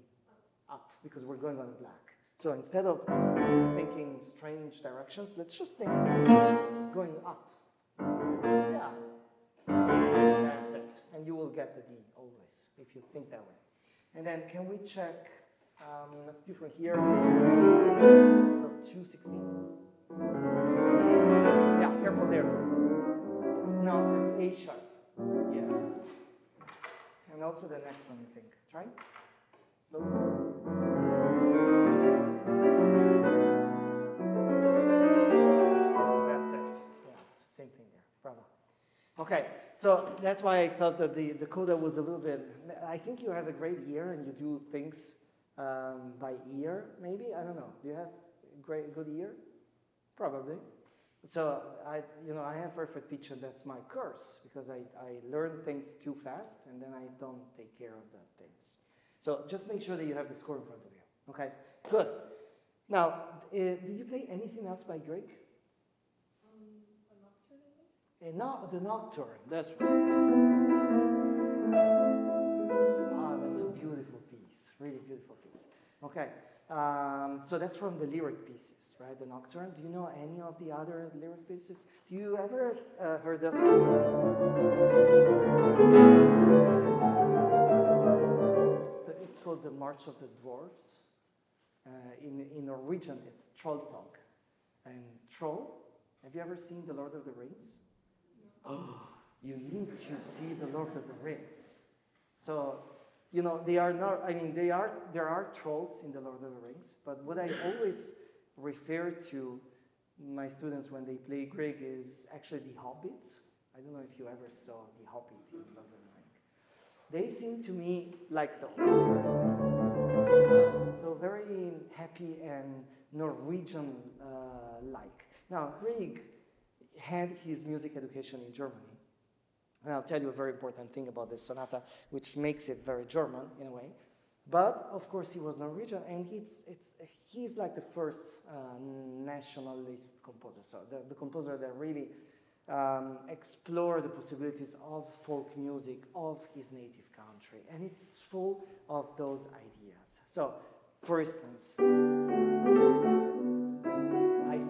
Up, because we're going on a black. So instead of thinking strange directions, let's just think going up. Yeah, that's it. And you will get the D always if you think that way. And then can we check, let's do from here. So 216. Yeah, careful there. No, it's A sharp. Yes. And also the next one, I think. Try. Slow. That's it. Yes, same thing there. Bravo. Okay, so that's why I felt that the coda was a little bit, I think you have a great ear and you do things by ear, maybe? I don't know. Do you have a good ear? Probably. So I have perfect pitch, and that's my curse, because I learn things too fast and then I don't take care of the things. So just make sure that you have the score in front of you. Okay, good. Now, did you play anything else by Grieg? A nocturne, No, the Nocturne, that's right. Ah, that's a beautiful piece, really beautiful piece. Okay, so that's from the lyric pieces, right? The Nocturne. Do you know any of the other lyric pieces? Do you ever heard this? It's called the March of the Dwarves. In Norwegian, it's Trolltog. And Troll, have you ever seen The Lord of the Rings? Oh, you need to see The Lord of the Rings. So, you know, they are not, I mean, there are trolls in The Lord of the Rings, but what I always refer to my students when they play Grieg is actually the hobbits. I don't know if you ever saw the Hobbit in Lord of the Rings. They seem to me like those. So very happy and Norwegian-like. Now, Grieg had his music education in Germany. And I'll tell you a very important thing about this sonata, which makes it very German in a way. But, of course, he was Norwegian, and he's like the first nationalist composer. So the composer that really explored the possibilities of folk music of his native country. And it's full of those ideas. So, for instance, I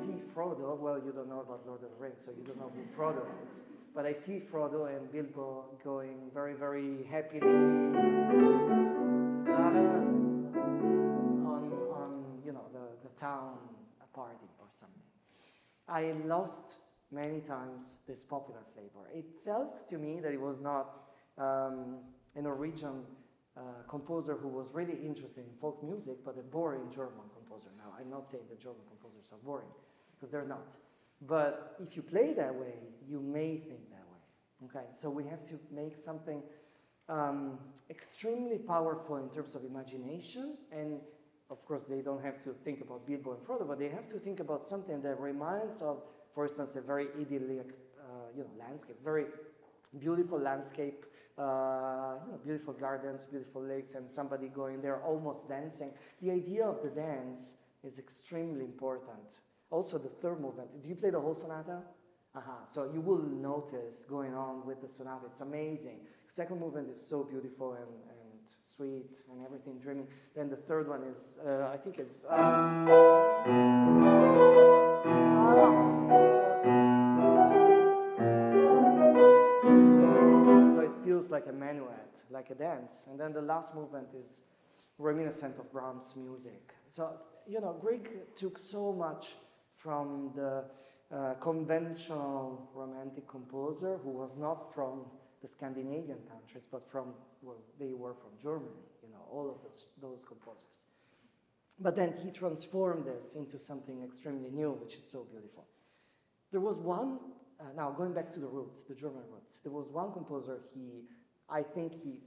see Frodo. Well, you don't know about Lord of the Rings, so you don't know who Frodo is. But I see Frodo and Bilbo going very, very happily on you know, the town party or something. I lost many times this popular flavor. It felt to me that it was not a Norwegian composer who was really interested in folk music, but a boring German composer. Now, I'm not saying that German composers are boring, because they're not. But if you play that way, you may think that way. Okay, so we have to make something extremely powerful in terms of imagination, and of course they don't have to think about Bilbo and Frodo, but they have to think about something that reminds of, for instance, a very idyllic landscape, very beautiful landscape, beautiful gardens, beautiful lakes, and somebody going there almost dancing. The idea of the dance is extremely important. Also the third movement. Do you play the whole sonata? So you will notice going on with the sonata. It's amazing. Second movement is so beautiful and sweet and everything dreamy. Then the third one is, I think it's... So it feels like a minuet, like a dance. And then the last movement is reminiscent of Brahms' music. So, you know, Grieg took so much from the conventional romantic composer who was not from the Scandinavian countries, but they were from Germany, you know, all of those composers. But then he transformed this into something extremely new, which is so beautiful. There was one, now going back to the roots, the German roots, there was one composer I think he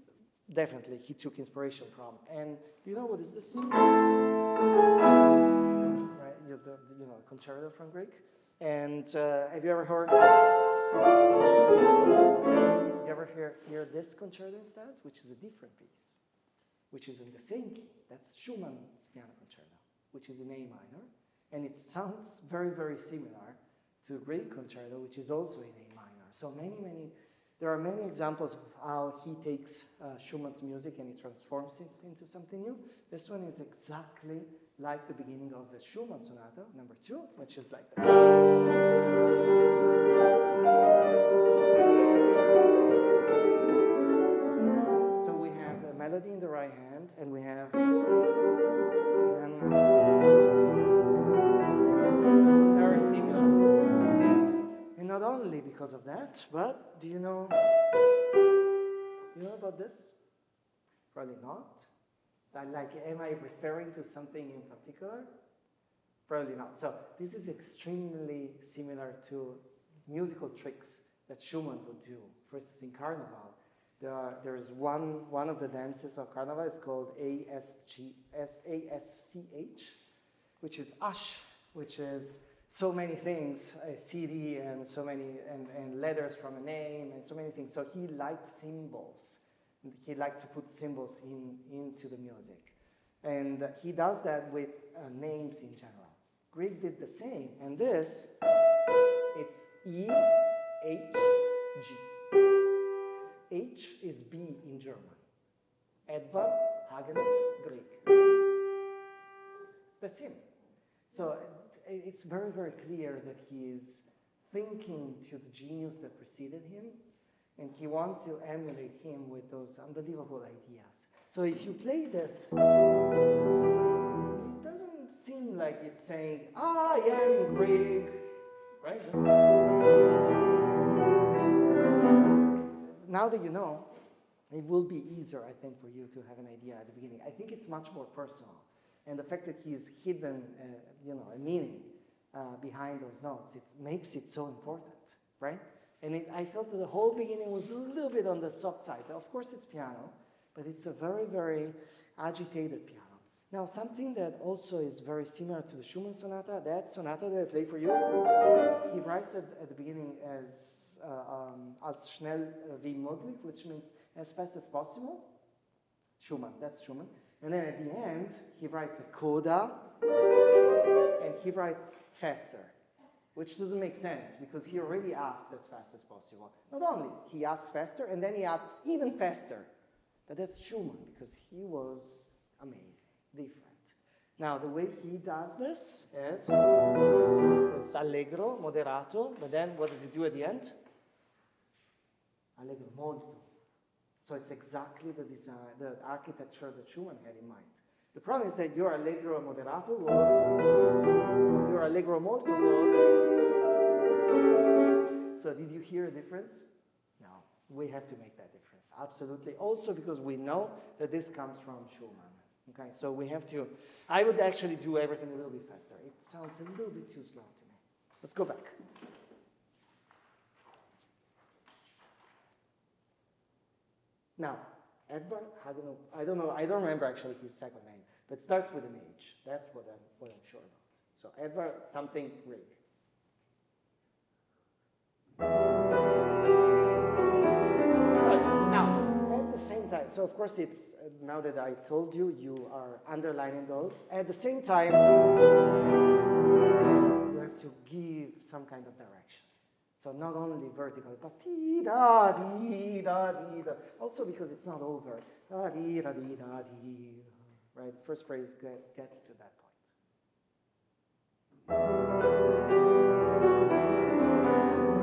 took inspiration from. And do you know what is this? Right, you know, concerto from Grieg. And have you ever heard? Did you ever hear this concerto instead, which is a different piece, which is in the same key? That's Schumann's piano concerto, which is in A minor, and it sounds very, very similar to Grieg concerto, which is also in A minor. So there are many examples of how he takes Schumann's music and he transforms it into something new. This one is exactly like the beginning of the Schumann Sonata, number 2, which is like that. So we have a melody in the right hand, and we have... very similar. And not only because of that, but do you know about this? Probably not. Like, am I referring to something in particular? Probably not. So this is extremely similar to musical tricks that Schumann would do. For instance, in Carnival, there's one of the dances of Carnival is called ASCH, which is Ash, which is so many things, a CD and so many and letters from a name and so many things. So he liked symbols. He liked to put symbols into the music. And he does that with names in general. Grieg did the same, and this, it's E, H, G. H is B in German. Edvard Hagenup Grieg. That's him. So it's very, very clear that he is thinking to the genius that preceded him, and he wants to emulate him with those unbelievable ideas. So if you play this, it doesn't seem like it's saying, I am Grieg, right? Now that you know, it will be easier, I think, for you to have an idea at the beginning. I think it's much more personal. And the fact that he's hidden, a meaning behind those notes, it makes it so important, right? And I felt that the whole beginning was a little bit on the soft side. Of course, it's piano, but it's a very, very agitated piano. Now, something that also is very similar to the Schumann sonata, that sonata that I play for you, he writes it at the beginning as schnell wie möglich, which means as fast as possible. Schumann, that's Schumann. And then at the end, he writes a coda, and he writes faster, which doesn't make sense because he already asked as fast as possible. Not only, he asks faster, and then he asks even faster. But that's Schumann because he was amazing, different. Now, the way he does this is it's allegro, moderato, but then what does he do at the end? Allegro molto. So it's exactly the design, the architecture that Schumann had in mind. The problem is that your allegro moderato was, your allegro molto was. So did you hear a difference? No, we have to make that difference, absolutely. Also because we know that this comes from Schumann. Okay, so we have to, I would actually do everything a little bit faster. It sounds a little bit too slow to me. Let's go back. Now, Edvard Hagenup, I don't remember actually his second name, but it starts with an H. That's what I'm sure about. So Edvard something Grieg. Good. Now, at the same time, so of course it's, now that I told you, you are underlining those. At the same time, you have to give some kind of direction. So not only vertical, but ti-da-di-da-di-da. Also because it's not over. Da-di-da-di-da-di. Right? The first phrase gets to that point.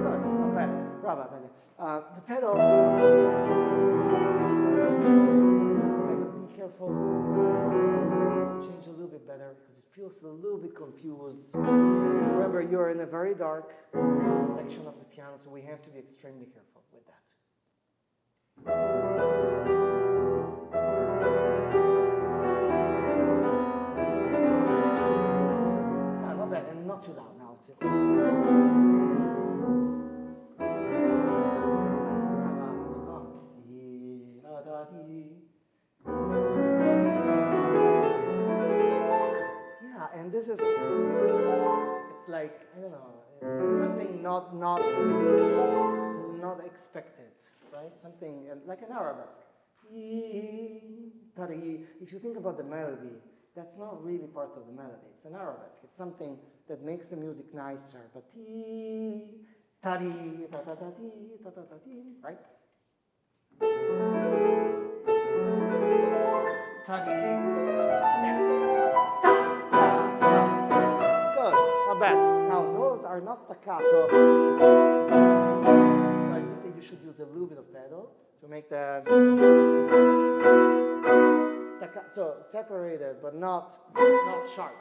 Good, not bad. Bravo, Daniel. The pedal, I would be careful to change a little bit better because it feels a little bit confused. Remember, you're in a very dark section of the piano, so we have to be extremely careful with that. Yeah, not bad, and not too loud now. It's just... Yeah, and this is, it's like, I don't know, something not expected, right? Something like an arabesque. If you think about the melody, that's not really part of the melody. It's an arabesque. It's something that makes the music nicer. But right? Yes. Good. Not bad. Now those are not staccato. So I think that you should use a little bit of pedal to make that staccato. So separated, but not sharp.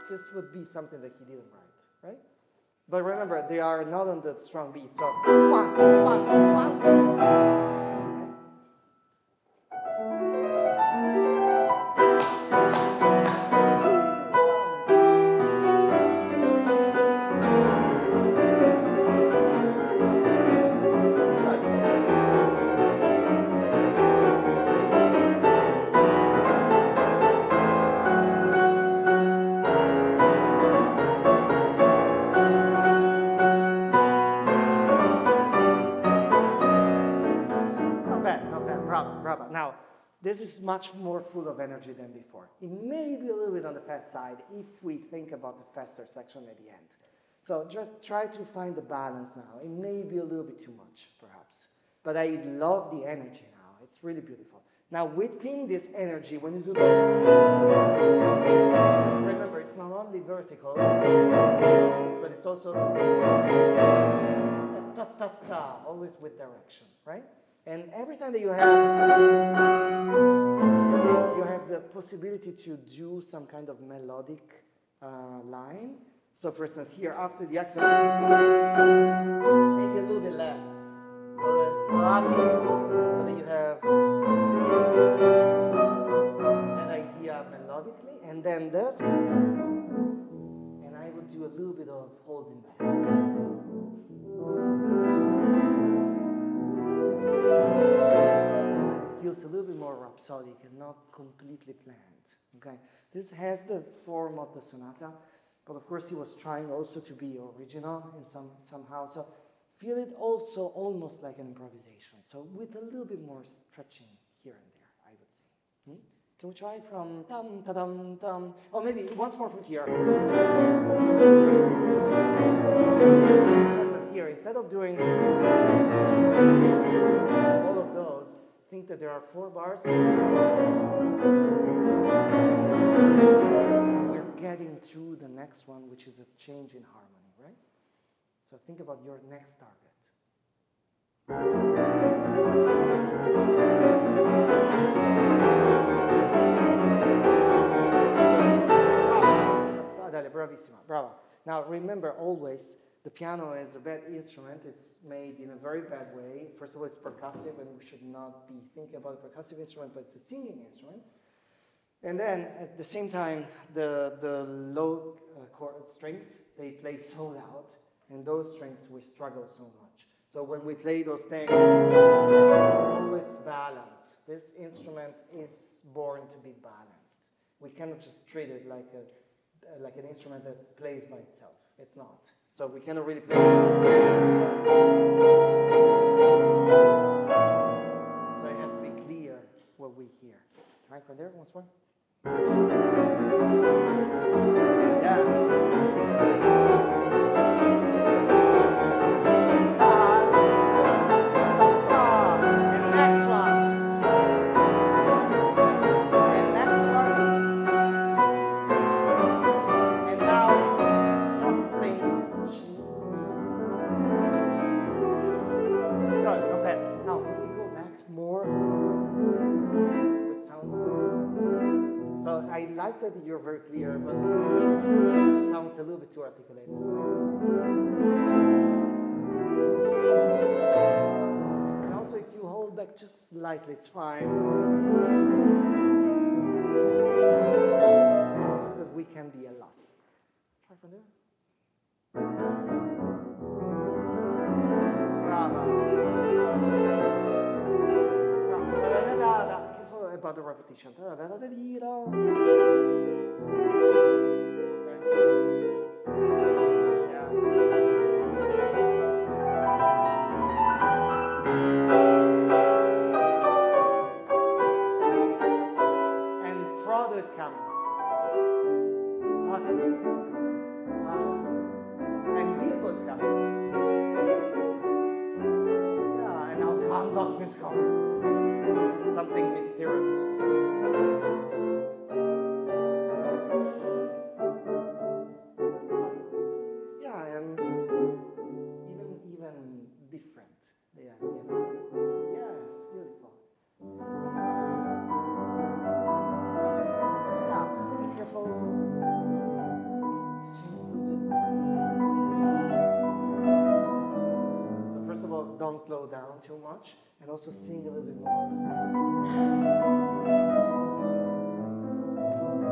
This would be something that he didn't write, right? But remember, they are not on the strong beat. So 1, 1, 1. this is much more full of energy than before. It may be a little bit on the fast side if we think about the faster section at the end. So just try to find the balance now. It may be a little bit too much, perhaps. But I love the energy now. It's really beautiful. Now, within this energy, when you do this, remember, it's not only vertical, but it's also ta-ta-ta-ta, always with direction, right? And every time that you have the possibility to do some kind of melodic line. So for instance, here after the accent, maybe a little bit less. So that you have that idea melodically, and then this, and I would do a little bit of holding back. Feels a little bit more rhapsodic and not completely planned. Okay, this has the form of the sonata, but of course he was trying also to be original in somehow. So feel it also almost like an improvisation. So with a little bit more stretching here and there, I would say. Can we try from tam ta dum tam? Or maybe once more from here. For instance, here instead of doing all of those. Think that there are 4 bars. We're getting to the next one, which is a change in harmony, right? So think about your next target. Bravo. Bravissima, bravo. Now remember always, the piano is a bad instrument. It's made in a very bad way. First of all, it's percussive, and we should not be thinking about a percussive instrument, but it's a singing instrument. And then, at the same time, the low chord strings, they play so loud, and those strings, we struggle so much. So when we play those things, always balance. This instrument is born to be balanced. We cannot just treat it like an instrument that plays by itself. It's not. So we cannot really play. So it has to be clear what we hear. Right from there, once more. Yes. And next one. And next one. And now something's changed. Good, not bad. Now can we go back more with sound? So I like that you're very clear, but it sounds a little bit too articulated. And also if you hold back just slightly, it's fine. Also because we can be elastic. Try from there. Bravo. It's all about the repetition. Yes. And Frodo is coming. And Bilbo is coming. Yeah, and now Gandalf is coming. Something mysterious. Yeah, and even different. Yeah, yes, beautiful. Yeah, be careful to change a little bit. So first of all, don't slow down too much, and also sing a little bit more.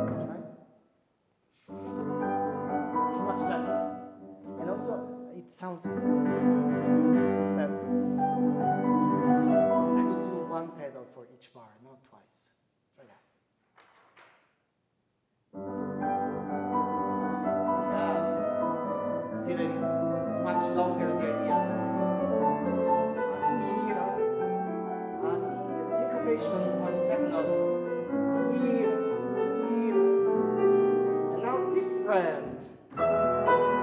Try. Too much left. And also, it sounds instead. I would do 1 pedal for each bar, not twice. Try that. Yes. See that it's much longer, the idea. Syncopation on the second note. friend. Yeah.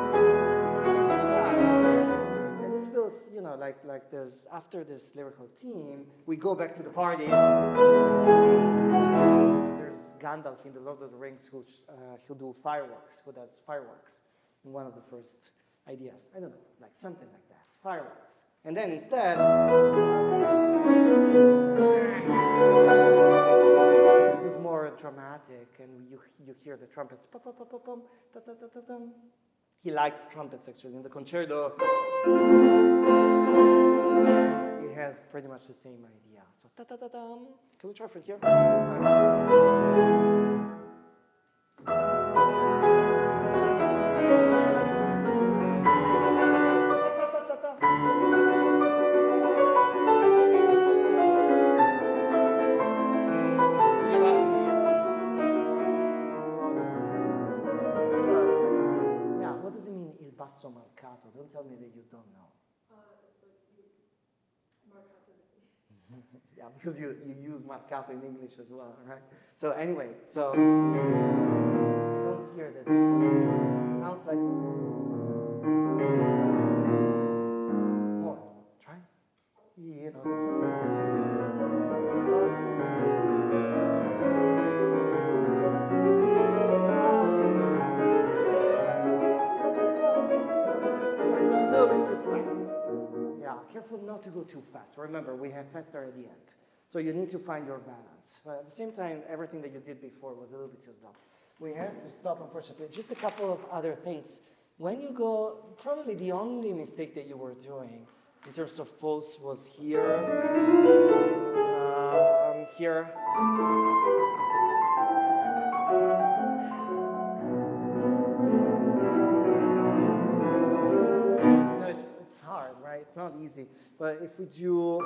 And this feels, you know, like there's, after this lyrical theme, we go back to the party. There's Gandalf in the Lord of the Rings who does fireworks, in one of the first ideas. I don't know, like something like that, fireworks. And then instead, this is more dramatic, and you hear the trumpets. He likes trumpets, actually. In the concerto, it has pretty much the same idea. So, ta-ta-ta-dum. Can we try from here? Yeah, what does it mean, il basso marcato? Don't tell me that you don't know. It's like you marcato the piece. Yeah, because you use marcato in English as well, right? So anyway, so I don't hear that. It sounds like more. Try. It's a little bit too fast. Yeah, careful not to go too fast. Remember, we have faster at the end. So you need to find your balance. But at the same time, everything that you did before was a little bit too slow. We have to stop, unfortunately. Just a couple of other things. When you go, probably the only mistake that you were doing in terms of pulse was here, here. It's hard, right? It's not easy. But if we do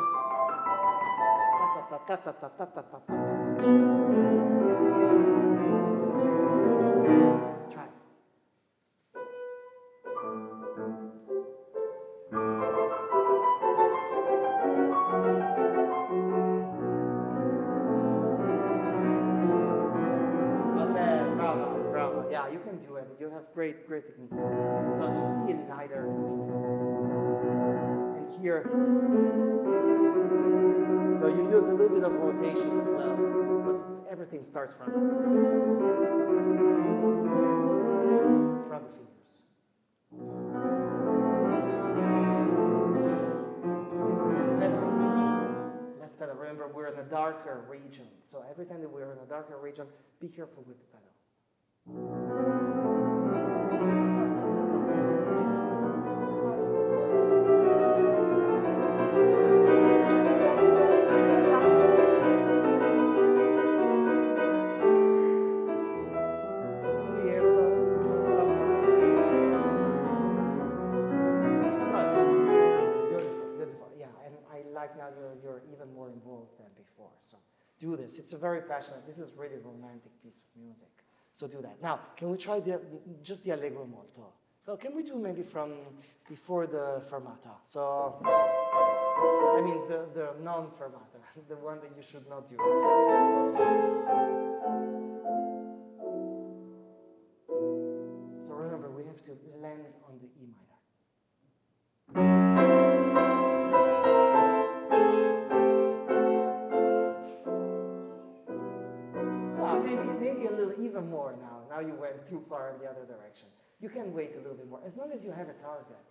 try. Not bad. Bravo. Yeah, you can do it. You have great technique. So just be lighter if you can. And here. So you use a little bit of rotation as well, but everything starts from the fingers. Less pedal. Remember, we're in a darker region. So every time that we're in a darker region, be careful with the pedal. Now you're even more involved than before. So do this. It's a very passionate, this is really a romantic piece of music. So do that. Now, can we try just the allegro molto? So can we do maybe from before the fermata? So, I mean the non-fermata, the one that you should not do. So remember, we have to land on the E minor. Maybe a little even more now. Now you went too far in the other direction. You can wait a little bit more. As long as you have a target,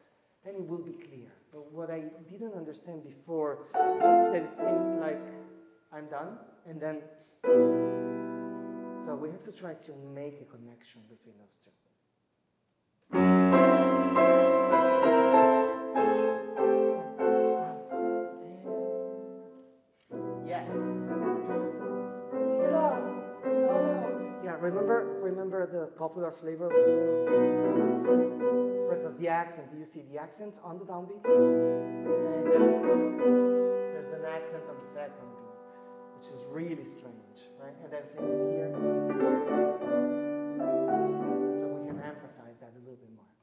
then it will be clear. But what I didn't understand before, that it seemed like I'm done, and then, so we have to try to make a connection between those two. Yes. Yeah, remember the popular flavor versus the accent. Do you see the accent on the downbeat? And then there's an accent on the second beat, which is really strange, right? And then same here. So we can emphasize that a little bit more.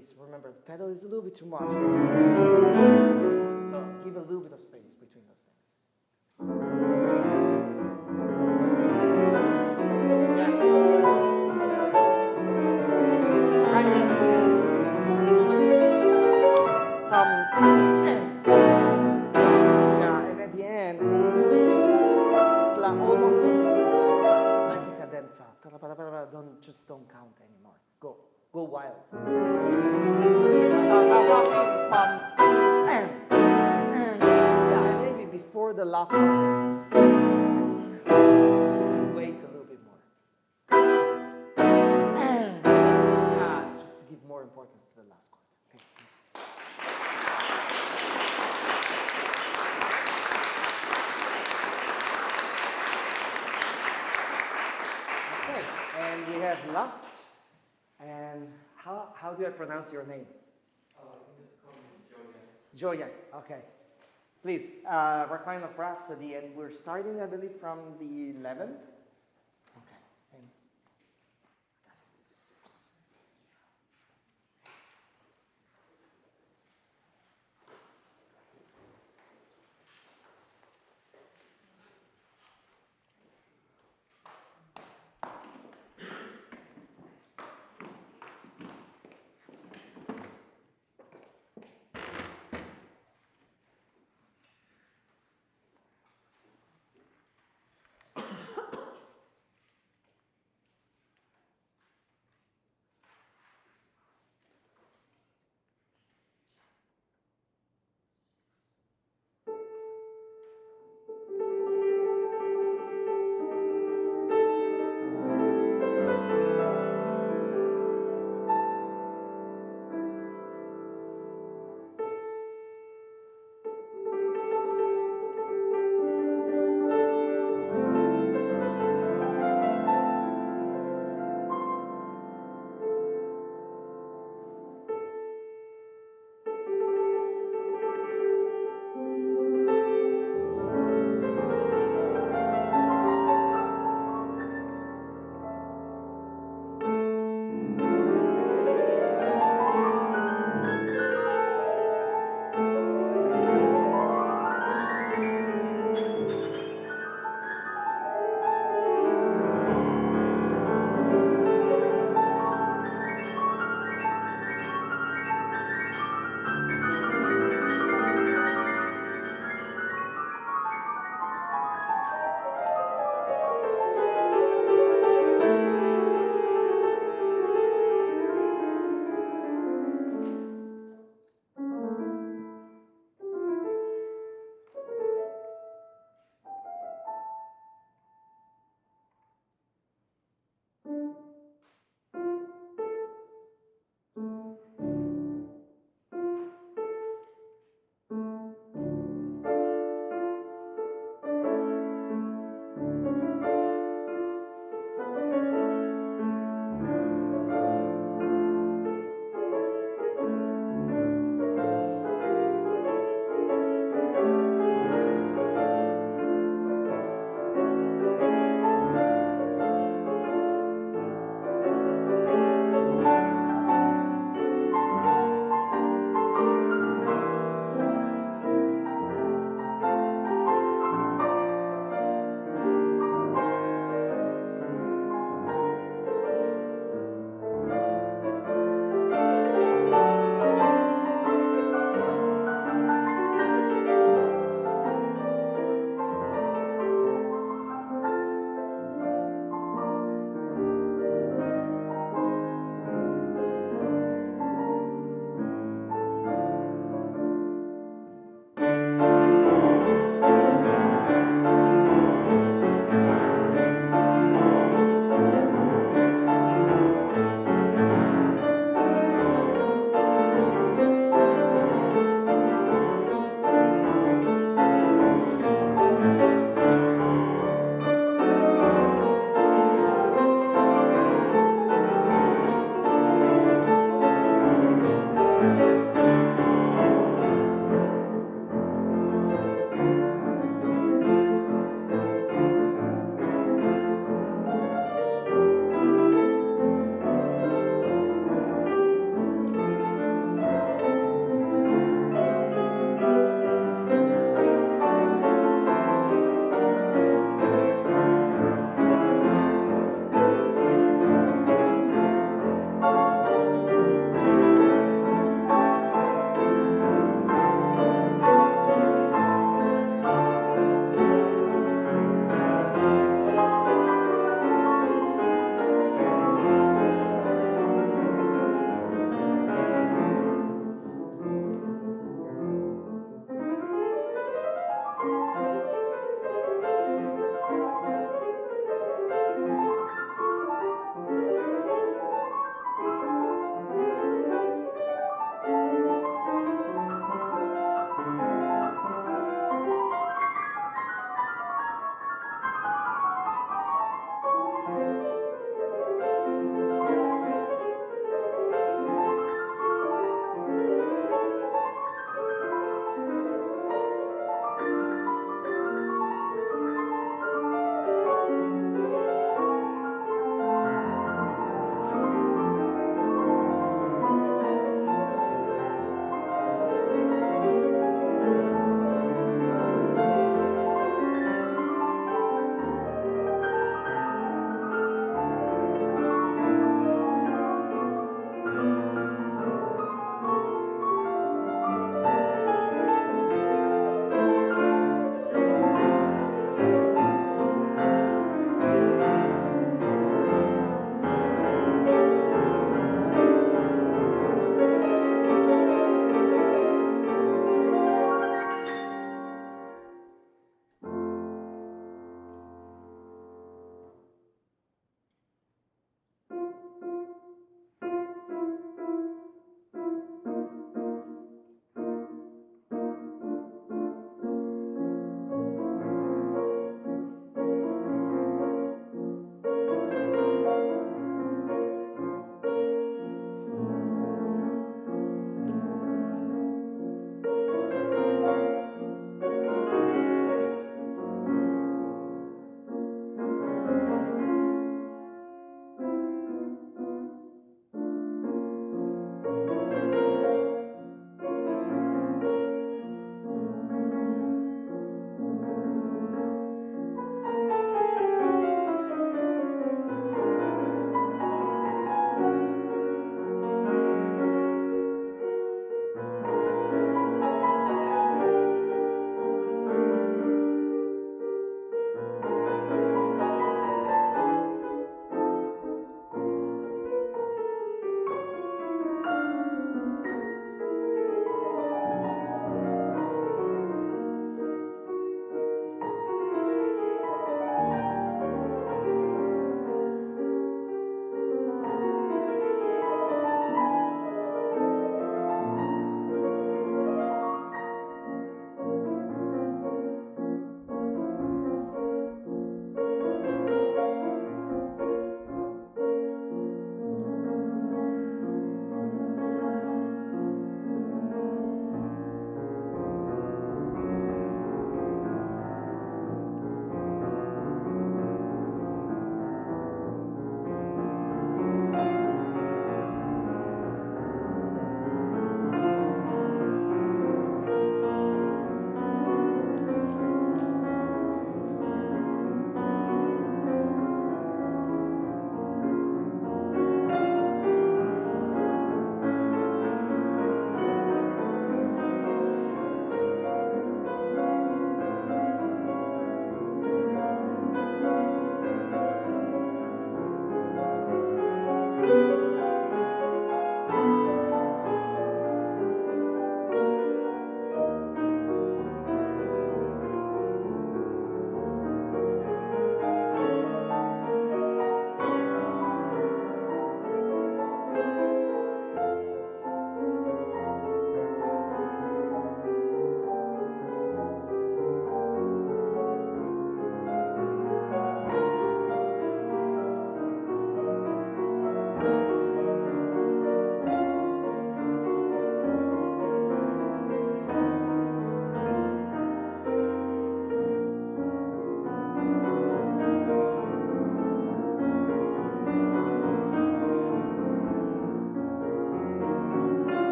space. Remember, the pedal is a little bit too much. So give a little bit of space between those things. Yes. Right hand. Yeah, and at the end, it's like almost like a cadenza. Don't count anymore. Go wild. Yeah, and maybe before the last one, wait a little bit more. Yeah, it's just to give more importance to the last chord. Okay. Okay, and we have last. And how do I pronounce your name? You can just call me Joyan. Joyan, okay. Please, Requiem of Rhapsody, and we're starting, I believe, from the 11th. Okay. And this is yours.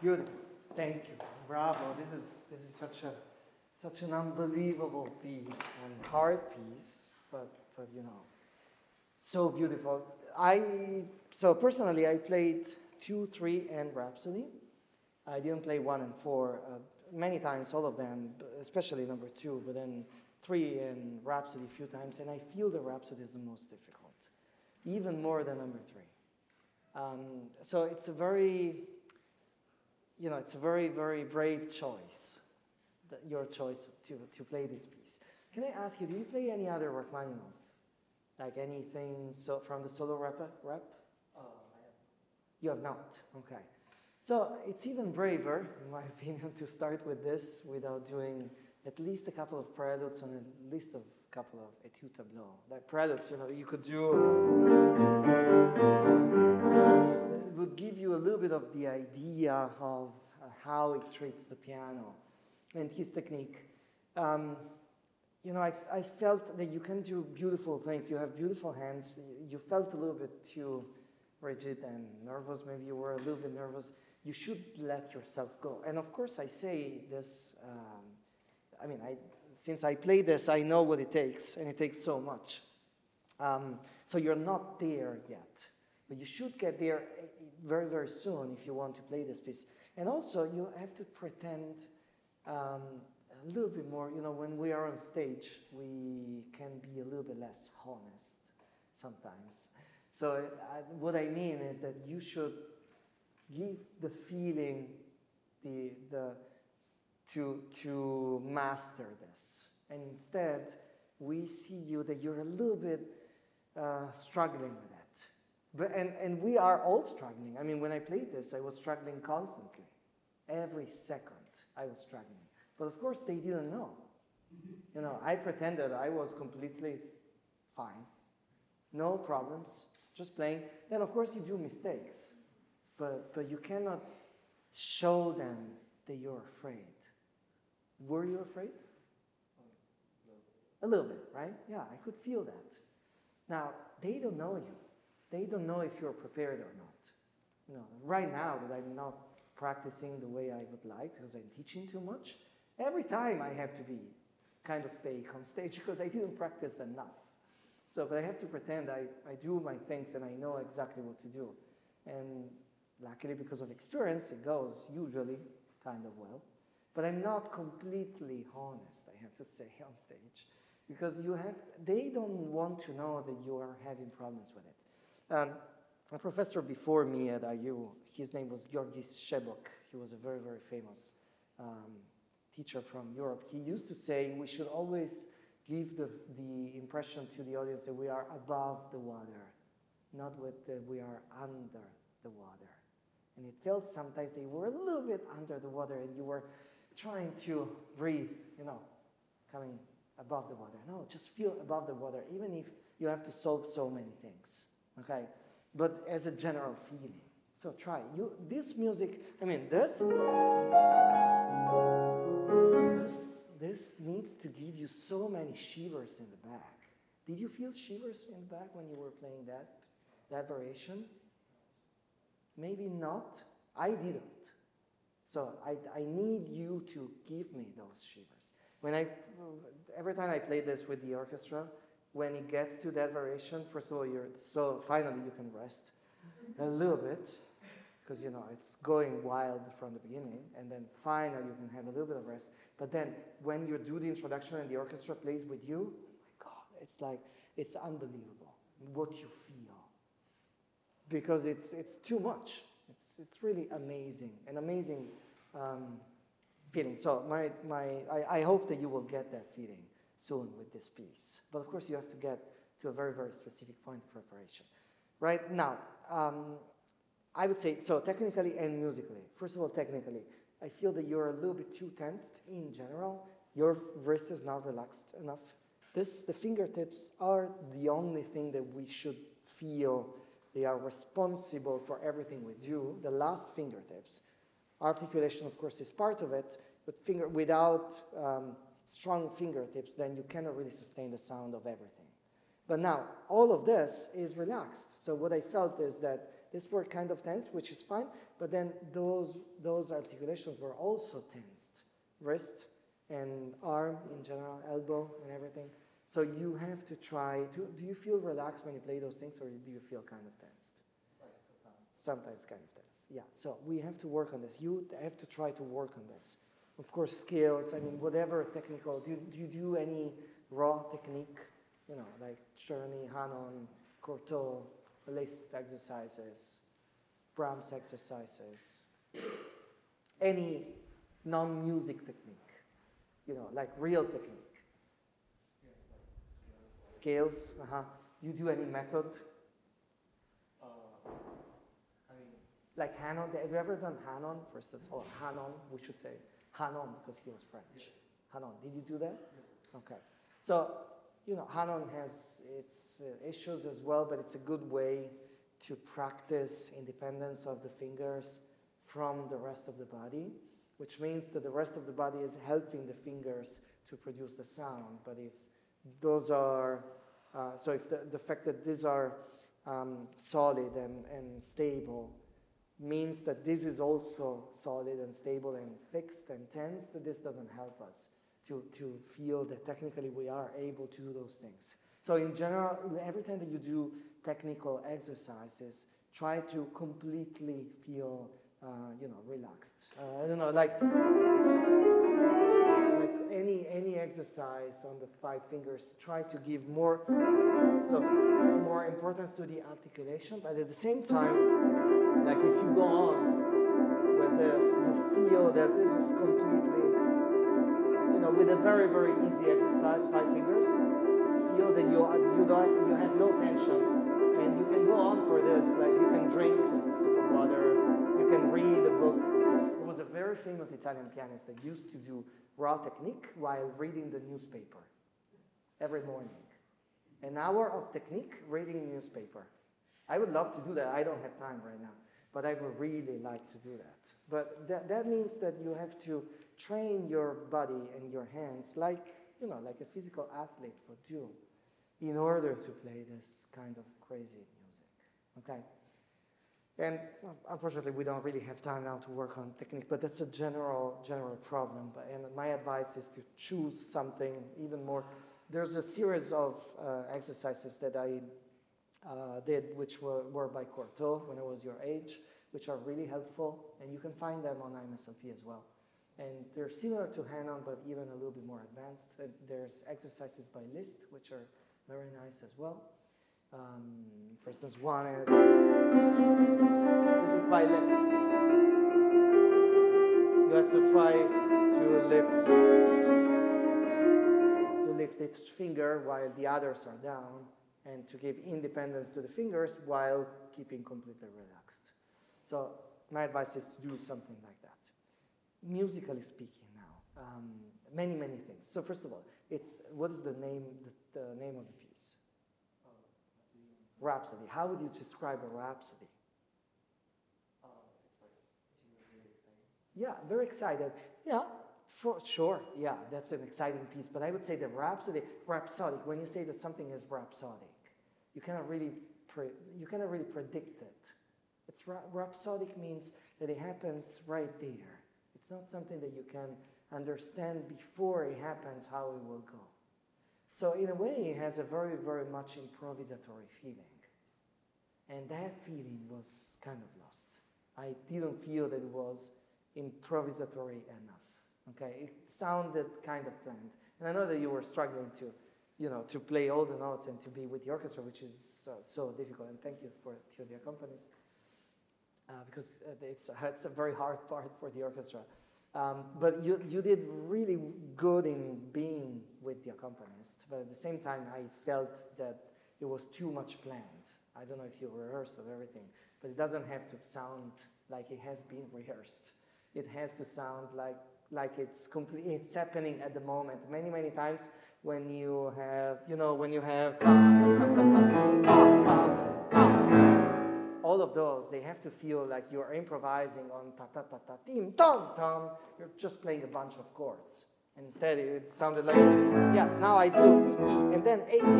Beautiful. Thank you. Bravo. This is such an unbelievable piece and hard piece, but you know, so beautiful. So personally I played 2, 3, and Rhapsody. I didn't play 1 and 4 many times, all of them, especially number 2, but then 3 and Rhapsody a few times, and I feel the Rhapsody is the most difficult, even more than number 3. So it's a very, you know, it's a very, very brave choice, your choice to play this piece. Can I ask you, do you play any other Rachmaninoff? Like anything so from the solo rep? I have. You have not, okay. So it's even braver, in my opinion, to start with this without doing at least a couple of preludes and at least a couple of études tableau. Like preludes, you know, you could do, it would give you a little bit of the idea of how it treats the piano and his technique. You know, I felt that you can do beautiful things. You have beautiful hands. You felt a little bit too rigid and nervous. Maybe you were a little bit nervous. You should let yourself go. And of course, I say this, since I play this, I know what it takes, and it takes so much. So you're not there yet, but you should get there very, very soon if you want to play this piece. And also, you have to pretend a little bit more. You know, when we are on stage, we can be a little bit less honest sometimes. So what I mean is that you should give the feeling to master this. And instead, we see you that you're a little bit struggling with that. And we are all struggling. I mean, when I played this, I was struggling constantly. Every second, I was struggling. But of course, they didn't know. You know, I pretended I was completely fine. No problems, just playing. Then, of course, you do mistakes. But you cannot show them that you're afraid. Were you afraid? A little bit, right? Yeah, I could feel that. Now, they don't know you. They don't know if you're prepared or not. You know, right now that I'm not practicing the way I would like because I'm teaching too much, every time I have to be kind of fake on stage because I didn't practice enough. So, but I have to pretend I do my things and I know exactly what to do. And luckily, because of experience, it goes usually kind of well. But I'm not completely honest, I have to say, on stage. Because they don't want to know that you are having problems with it. A professor before me at IU, his name was Georgis Shebok. He was a very, very famous teacher from Europe. He used to say we should always give the impression to the audience that we are above the water, not that we are under the water. And it felt sometimes they were a little bit under the water and you were trying to breathe, you know, coming above the water. No, just feel above the water, even if you have to solve so many things, okay? But as a general feeling. So try. This music, I mean, this needs to give you so many shivers in the back. Did you feel shivers in the back when you were playing that variation? Maybe not. I didn't. So I need you to give me those shivers. Every time I play this with the orchestra, when it gets to that variation, first of all, finally you can rest a little bit, because you know it's going wild from the beginning, and then finally you can have a little bit of rest. But then when you do the introduction and the orchestra plays with you, oh my God, it's unbelievable what you feel, because it's too much. It's really amazing, an amazing feeling. So I hope that you will get that feeling soon with this piece. But of course you have to get to a very, very specific point of preparation. Right now, I would say, so technically and musically. First of all, technically, I feel that you're a little bit too tensed in general. Your wrist is not relaxed enough. The fingertips are the only thing that we should feel they are responsible for everything we do. The last fingertips. Articulation, of course, is part of it, but without strong fingertips, then you cannot really sustain the sound of everything. But now, all of this is relaxed. So what I felt is that These were kind of tense, which is fine, but then those articulations were also tensed. Wrist and arm in general, elbow and everything. So you have to try to, do you feel relaxed when you play those things, or do you feel kind of tensed? Sometimes kind of tense, yeah. So we have to work on this. You have to try to work on this. Of course, scales, I mean, whatever technical. Do you do any raw technique? You know, like Czerny, Hanon, Courtauld, Liszt exercises, Brahms exercises, any non-music technique, you know, like real technique. Scales, Do you do any method? Like Hanon, have you ever done Hanon, for instance? Or Hanon, we should say Hanon because he was French. Yeah. Hanon, did you do that? Yeah. Okay. So, you know, Hanon has its issues as well, but it's a good way to practice independence of the fingers from the rest of the body, which means that the rest of the body is helping the fingers to produce the sound. But if those are, so if the fact that these are solid and stable means that this is also solid and stable and fixed and tense, that this doesn't help us to feel that technically we are able to do those things. So in general, every time that you do technical exercises, try to completely feel, you know, relaxed. I don't know, like any exercise on the 5 fingers, try to give more importance to the articulation, but at the same time, like if you go on with this, you feel that this is completely, you know, with a very, very easy exercise, 5 fingers, feel that you have no tension, and you can go on for this, like you can drink a sip of water, you can read a book. There was a very famous Italian pianist that used to do raw technique while reading the newspaper every morning. An hour of technique reading newspaper. I would love to do that. I don't have time right now, but I would really like to do that. But that means that you have to train your body and your hands like, you know, like a physical athlete would do in order to play this kind of crazy music, okay? And unfortunately, we don't really have time now to work on technique, but that's a general problem. And my advice is to choose something even more. There's a series of exercises that I did, which were by Courtauld when I was your age, which are really helpful, and you can find them on IMSLP as well. And they're similar to Hanon, but even a little bit more advanced. There's exercises by Liszt, which are very nice as well. For instance, one is, this is by Liszt. You have to try to lift each finger while the others are down, and to give independence to the fingers while keeping completely relaxed. So my advice is to do something like that. Musically speaking now, many things. So first of all, what is the name of the piece? Rhapsody. How would you describe a rhapsody? It's like really exciting. Yeah, very excited. Yeah, for sure. Yeah, that's an exciting piece. But I would say the rhapsodic. When you say that something is rhapsodic, you cannot really predict it. It's rhapsodic means that it happens right there. It's not something that you can understand before it happens how it will go. So in a way, it has a very, very much improvisatory feeling. And that feeling was kind of lost. I didn't feel that it was improvisatory enough. Okay, it sounded kind of planned. And I know that you were struggling to, you know, to play all the notes and to be with the orchestra, which is so difficult. And thank you to the accompanist, because it's a very hard part for the orchestra. But you did really good in being with the accompanist, but at the same time I felt that it was too much planned. I don't know if you rehearsed of everything, but it doesn't have to sound like it has been rehearsed. It has to sound like it's happening at the moment. Many times when you have, all of those, they have to feel like you're improvising on ta-ta-ta-ta-tim, tom-tom. You're just playing a bunch of chords. And instead, it sounded like, yes, now I do. And then A, and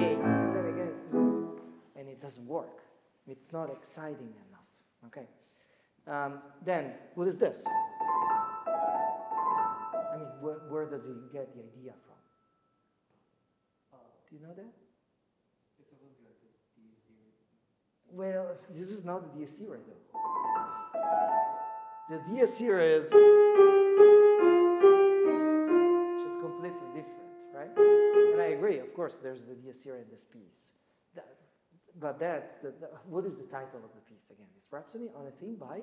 then again E. And it doesn't work. It's not exciting enough. Okay. Then, what is this? I mean, where does he get the idea from? Do you know that? It's supposed to be like this D series. Well, this is not the Dies Irae, though. The Dies Irae is just completely different, right? And I agree, of course, there's the Dies Irae in this piece. But that's what is the title of the piece again? It's Rhapsody on a Theme by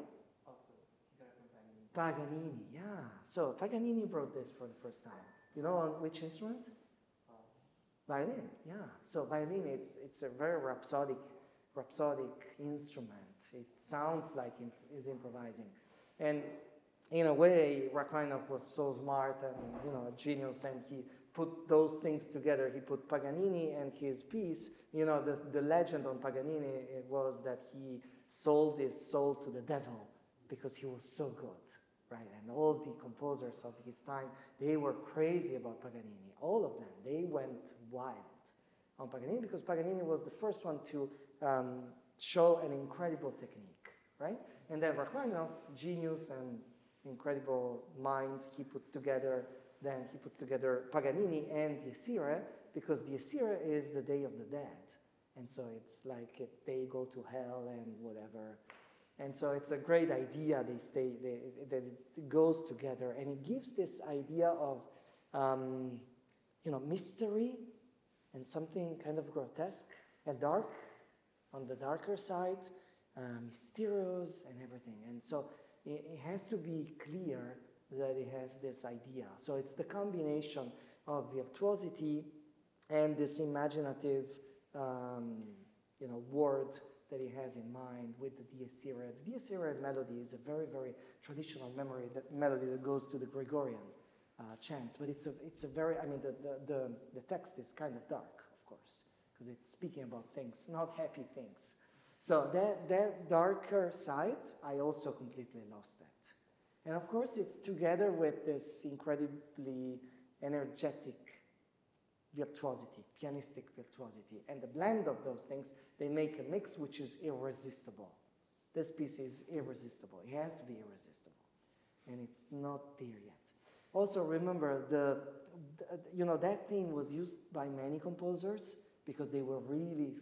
Paganini. Yeah. So Paganini wrote this for the first time. You know on which instrument? Violin. Yeah. So violin, it's a very rhapsodic instrument. It sounds like he's improvising, and in a way, Rachmaninoff was so smart and a genius, and he put those things together. He put Paganini and his piece. The legend on Paganini was that he sold his soul to the devil because he was so good, right? And all the composers of his time, they were crazy about Paganini. All of them, they went wild on Paganini because Paganini was the first one to show an incredible technique, right? And then Rachmaninoff, genius and incredible mind, he puts together Paganini and Dies Irae, because Dies Irae is the Day of the Dead. And so it's like they go to hell and whatever. And so it's a great idea, that it goes together. And it gives this idea of, mystery and something kind of grotesque and dark, on the darker side, mysterious and everything. And so it has to be clear that it has this idea. So it's the combination of virtuosity and this imaginative, word that he has in mind with the Dies Irae. The Dies Irae melody is a very, very traditional melody that goes to the Gregorian chants. But it's a very, the text is kind of dark, of course, because it's speaking about things, not happy things. So that darker side, I also completely lost it. And of course, it's together with this incredibly energetic virtuosity, pianistic virtuosity. And the blend of those things, they make a mix which is irresistible. This piece is irresistible. It has to be irresistible. And it's not there yet. Also, remember, that theme was used by many composers because they were really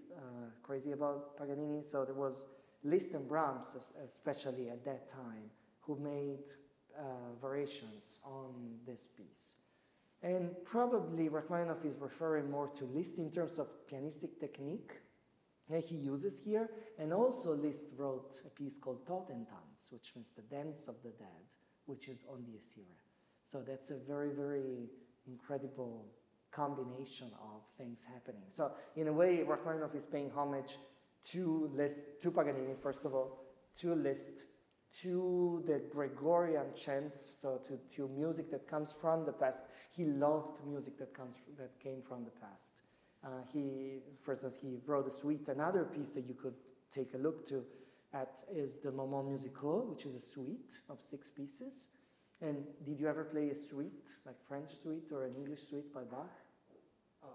crazy about Paganini. So there was Liszt and Brahms, especially at that time, who made variations on this piece. And probably Rachmaninoff is referring more to Liszt in terms of pianistic technique that he uses here. And also Liszt wrote a piece called Totentanz, which means the dance of the dead, which is on Dies Irae. So that's a very, very incredible combination of things happening. So in a way, Rachmaninoff is paying homage to Liszt, to Paganini, first of all, to Liszt, to the Gregorian chants, so to music that comes from the past. He loved music that came from the past. For instance, he wrote a suite. Another piece that you could take a look at is the Moment Musical, which is a suite of 6 pieces. And did you ever play a suite, like French suite or an English suite by Bach? Oh,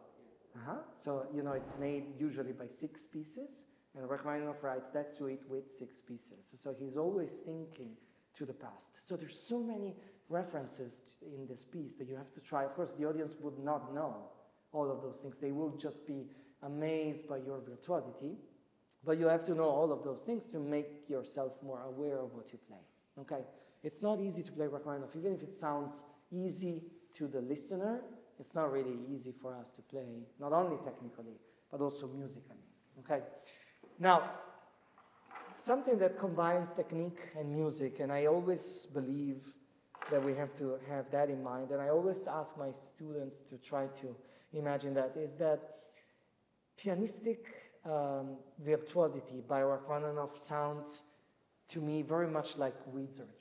yeah. So, it's made usually by 6 pieces. And Rachmaninoff writes that suite with 6 pieces. So he's always thinking to the past. So there's so many references in this piece that you have to try. Of course, the audience would not know all of those things. They will just be amazed by your virtuosity. But you have to know all of those things to make yourself more aware of what you play. Okay? It's not easy to play Rachmaninoff. Even if it sounds easy to the listener, it's not really easy for us to play, not only technically, but also musically. Okay? Now, something that combines technique and music, and I always believe that we have to have that in mind, and I always ask my students to try to imagine that, is that pianistic virtuosity by Rachmaninoff sounds to me very much like wizardry.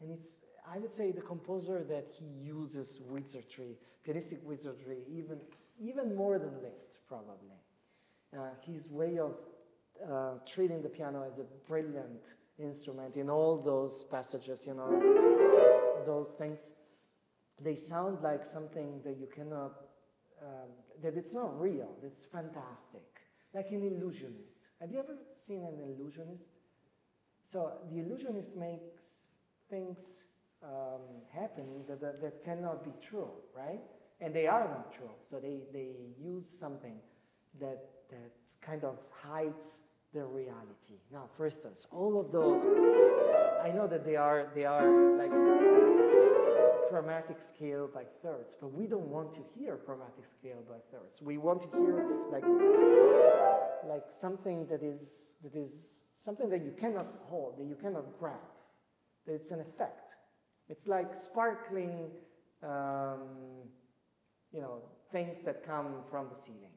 And it's, I would say, the composer that he uses wizardry, pianistic wizardry, even more than Liszt, probably. His way of treating the piano as a brilliant instrument in all those passages, those things, they sound like something that you cannot, that it's not real, it's fantastic. Like an illusionist. Have you ever seen an illusionist? So the illusionist makes things happen that cannot be true, right? And they are not true. So they use something that kind of hides the reality. Now, for instance, all of those, I know that they are like chromatic scale by thirds, but we don't want to hear chromatic scale by thirds. We want to hear like something that is something that you cannot hold, that you cannot grab. That it's an effect. It's like sparkling, things that come from the ceiling.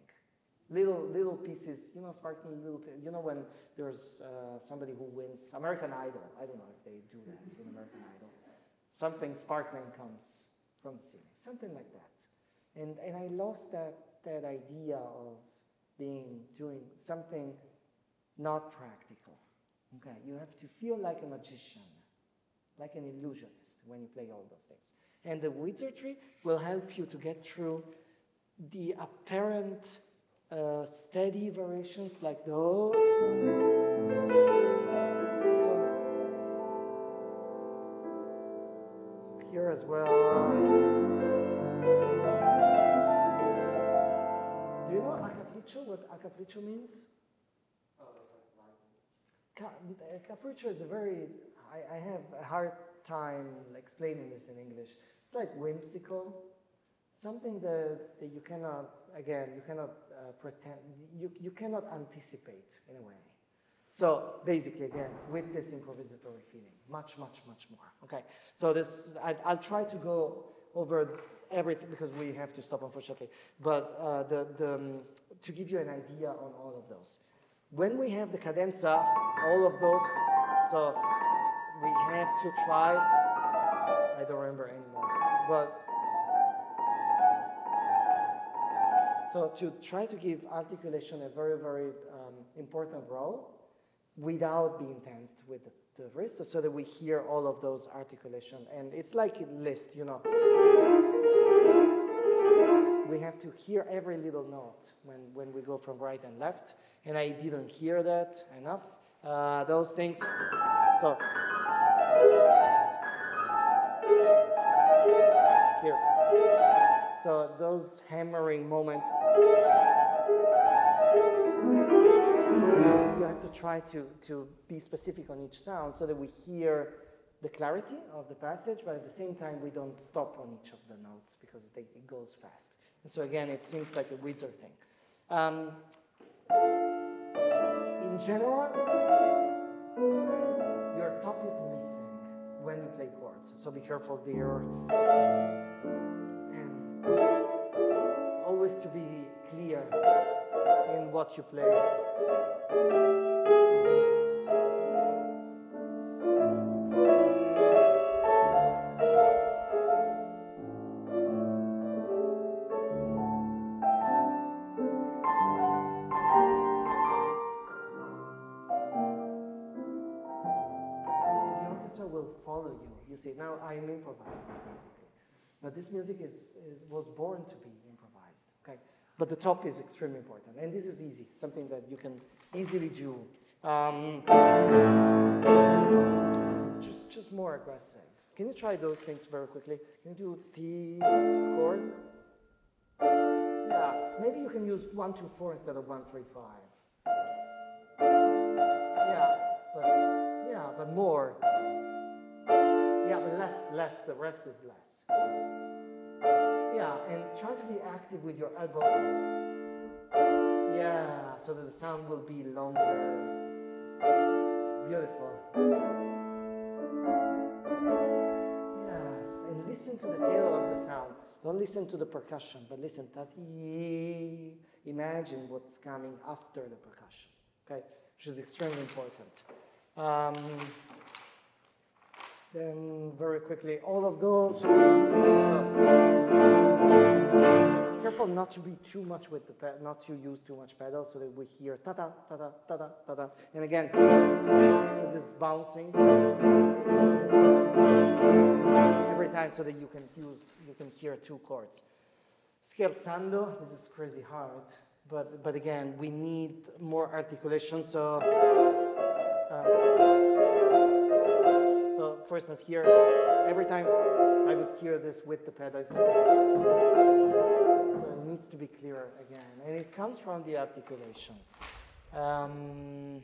Little pieces, sparkling little. When there's somebody who wins American Idol. I don't know if they do that in American Idol. Something sparkling comes from the ceiling, something like that. And I lost that idea of doing something not practical. Okay, you have to feel like a magician, like an illusionist when you play all those things. And the wizardry will help you to get through the apparent steady variations like those. So here as well. Do you know a capriccio? What a capriccio means? Capriccio is I have a hard time explaining this in English. It's like whimsical, something that you cannot, pretend, you cannot anticipate in a way. So basically, again, with this improvisatory feeling, much, much, much more. Okay, so I'll try to go over everything because we have to stop, unfortunately. But to give you an idea on all of those. When we have the cadenza, all of those, so we have to try, I don't remember anymore, but so to try to give articulation a very, very important role without being tensed with the wrist, so that we hear all of those articulation. And it's like a list, We have to hear every little note when we go from right and left, and I didn't hear that enough. Those things, so here. So those hammering moments, you have to try to be specific on each sound so that we hear the clarity of the passage, but at the same time we don't stop on each of the notes because it goes fast. And so again, it seems like a wizard thing. In general, your top is missing when you play chords, so be careful there. And always to be clear in what you play. Will follow you. You see, now I'm improvising basically, but this music was born to be improvised. Okay, but the top is extremely important, and this is easy, something that you can easily do. Just more aggressive. Can you try those things very quickly? Can you do T chord? Yeah, maybe you can use 1, 2, 4 instead of 1, 3, 5. Yeah, but more. Yeah, but less, the rest is less. Yeah, and try to be active with your elbow. Yeah, so that the sound will be longer. Beautiful. Yes, and listen to the tail of the sound. Don't listen to the percussion, but listen to that. Imagine what's coming after the percussion, okay? Which is extremely important. Then very quickly, all of those. So careful not to be too much with the pedal, not to use too much pedal, so that we hear ta ta ta ta ta ta ta ta. And again, this is bouncing every time, so that you can hear two chords. Scherzando, this is crazy hard, but again, we need more articulation. So. for instance, here, every time I would hear this with the pedal, it's like, so it needs to be clearer again. And it comes from the articulation. And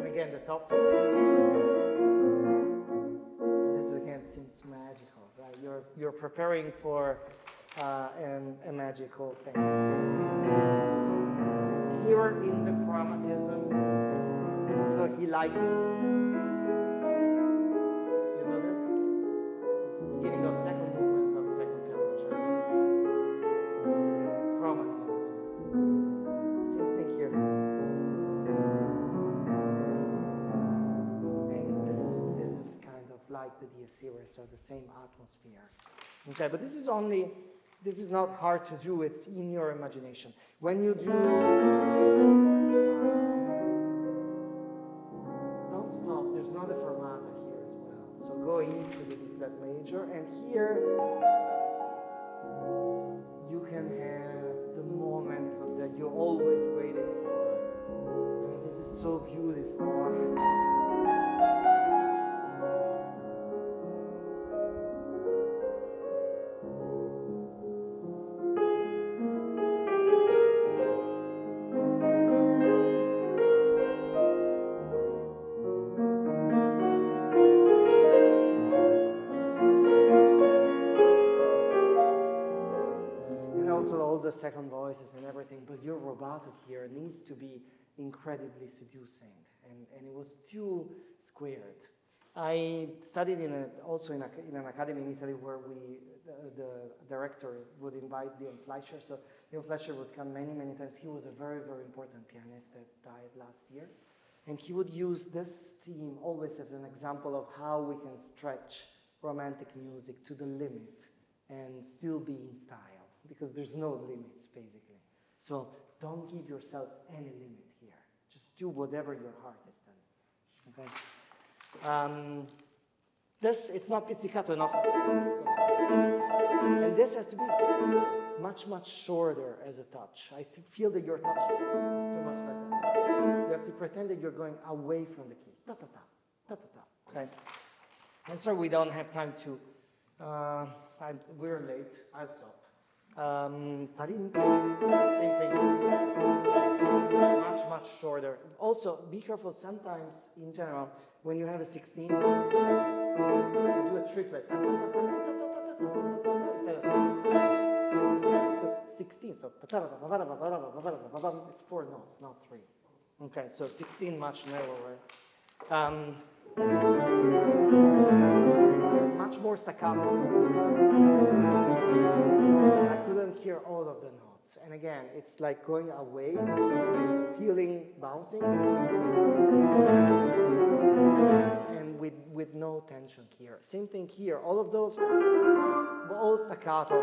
again, the top. And this again seems magical, right? You're preparing for a magical thing. Here in the chromatism, he likes. You know this? It's the beginning of second movement of second concerto. Chromatism. Same thing here. And this is kind of like the Dies Irae, so the same atmosphere. Okay, but this is not hard to do, it's in your imagination. When you do, don't stop, there's not a fermata here as well. So go into the D flat major, and here you can have the moment that you always waited for. I mean, this is so beautiful. All the second voices and everything, but your rubato here needs to be incredibly seducing, and it was too squared. I studied also in an academy in Italy where the director would invite Leon Fleischer, so Leon Fleischer would come many, many times. He was a very, very important pianist that died last year, and he would use this theme always as an example of how we can stretch romantic music to the limit and still be in style. Because there's no limits, basically. So don't give yourself any limit here. Just do whatever your heart is telling. Okay. This, it's not pizzicato enough. And this has to be much, much shorter as a touch. I feel that your touch is too much like that. You have to pretend that you're going away from the key. Ta ta ta, ta ta ta. Okay. I'm sorry we don't have time to. We're late. I'll stop. Same thing, much shorter. Also, be careful sometimes, in general, when you have a 16, you do a triplet. It's a 16, so it's 4 notes, not 3. Okay, so 16 much narrower. Much more staccato. I couldn't hear all of the notes. And again, it's like going away, feeling bouncing, and with no tension here. Same thing here. All of those, all staccato.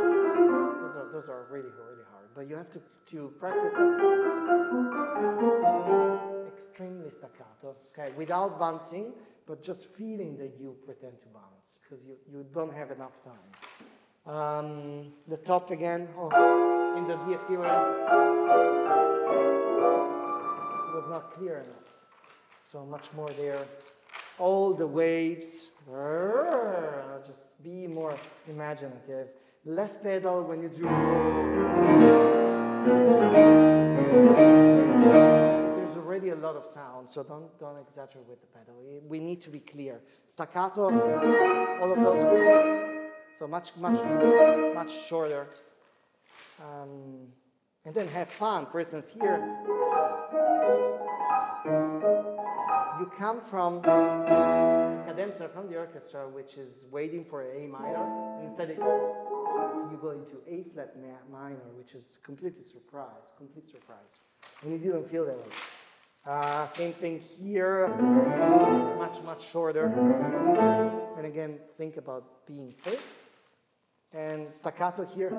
Those are really, really hard. But you have to practice that. Extremely staccato, okay, without bouncing, but just feeling that you pretend to bounce because you don't have enough time. The top again, in the Dies Irae, was not clear enough. So much more there. All the waves, just be more imaginative. Less pedal when you do. There's already a lot of sound, so don't exaggerate with the pedal. We need to be clear. Staccato, all of those. So much shorter. And then have fun. For instance, here, you come from a cadenza from the orchestra, which is waiting for A minor. Instead, you go into A flat minor, which is complete surprise. And you didn't feel that way. Same thing here, much shorter. And again, think about being full. And staccato here,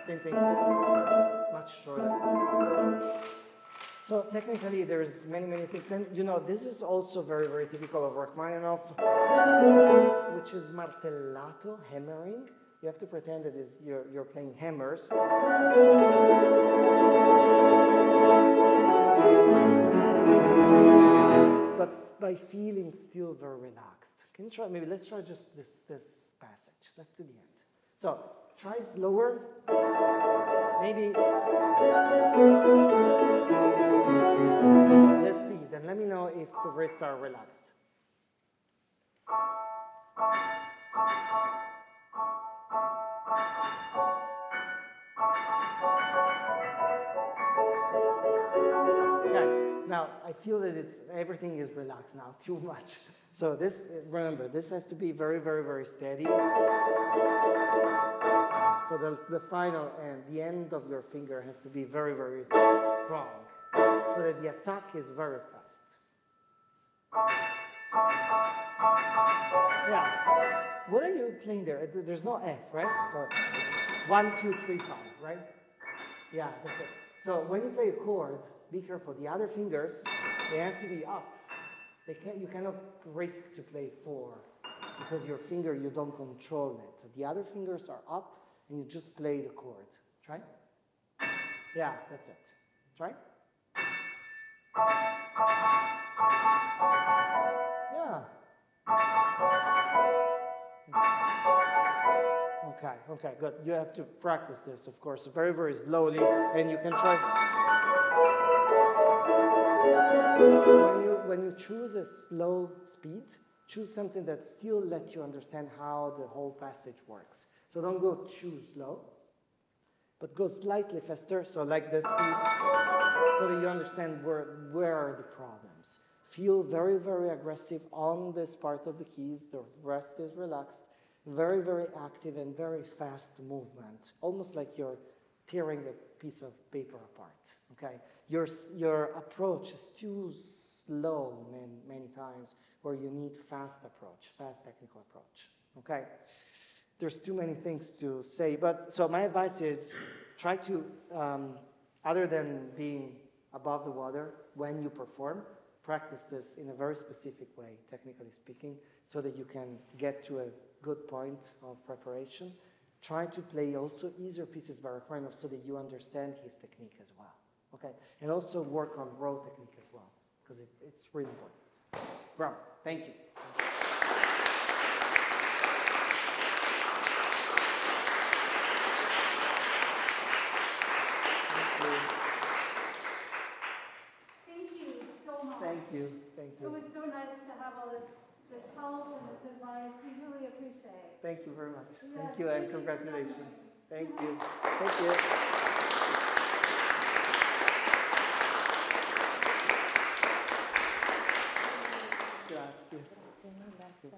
same thing, much shorter. So technically, there's many things. And you know, this is also very, very typical of Rachmaninoff, which is martellato, hammering. You have to pretend that you're playing hammers. but by feeling still very relaxed. Can you try, maybe let's try just this passage. Let's do the end. So try slower, maybe this speed, and let me know if the wrists are relaxed. Now, I feel that everything is relaxed now, too much. So this, remember, this has to be very, very, very steady. So the final end, the end of your finger has to be very, very strong, so that the attack is very fast. Yeah. What are you playing there? There's no F, right? So 1, 2, 3, 5, right? Yeah, that's it. So when you play a chord, be careful. The other fingers, they have to be up. You cannot risk to play 4 because your finger, you don't control it. The other fingers are up and you just play the chord. Try. Yeah, that's it. Try. Yeah. Okay, good. You have to practice this, of course, very, very slowly, and you can try. When you choose a slow speed, choose something that still lets you understand how the whole passage works. So don't go too slow, but go slightly faster, so like this speed, so that you understand where are the problems. Feel very, very aggressive on this part of the keys. The rest is relaxed. Very, very active and very fast movement, almost like you're tearing a piece of paper apart, okay? Your approach is too slow many times, where you need fast approach, fast technical approach, okay? There's too many things to say, but so my advice is try to, other than being above the water when you perform, practice this in a very specific way, technically speaking, so that you can get to a good point of preparation. Try to play also easier pieces by Rachmaninoff so that you understand his technique as well. Okay, and also work on row technique as well, because it's really important. Bravo, thank you. Thank you so much. Thank you, thank It you. was so nice to have all this help and this advice. We really appreciate it. Thank you very much. Yes, Thank you and thank you so congratulations. much. Thank you. Thank you. Grazie. Grazie mille. Grazie.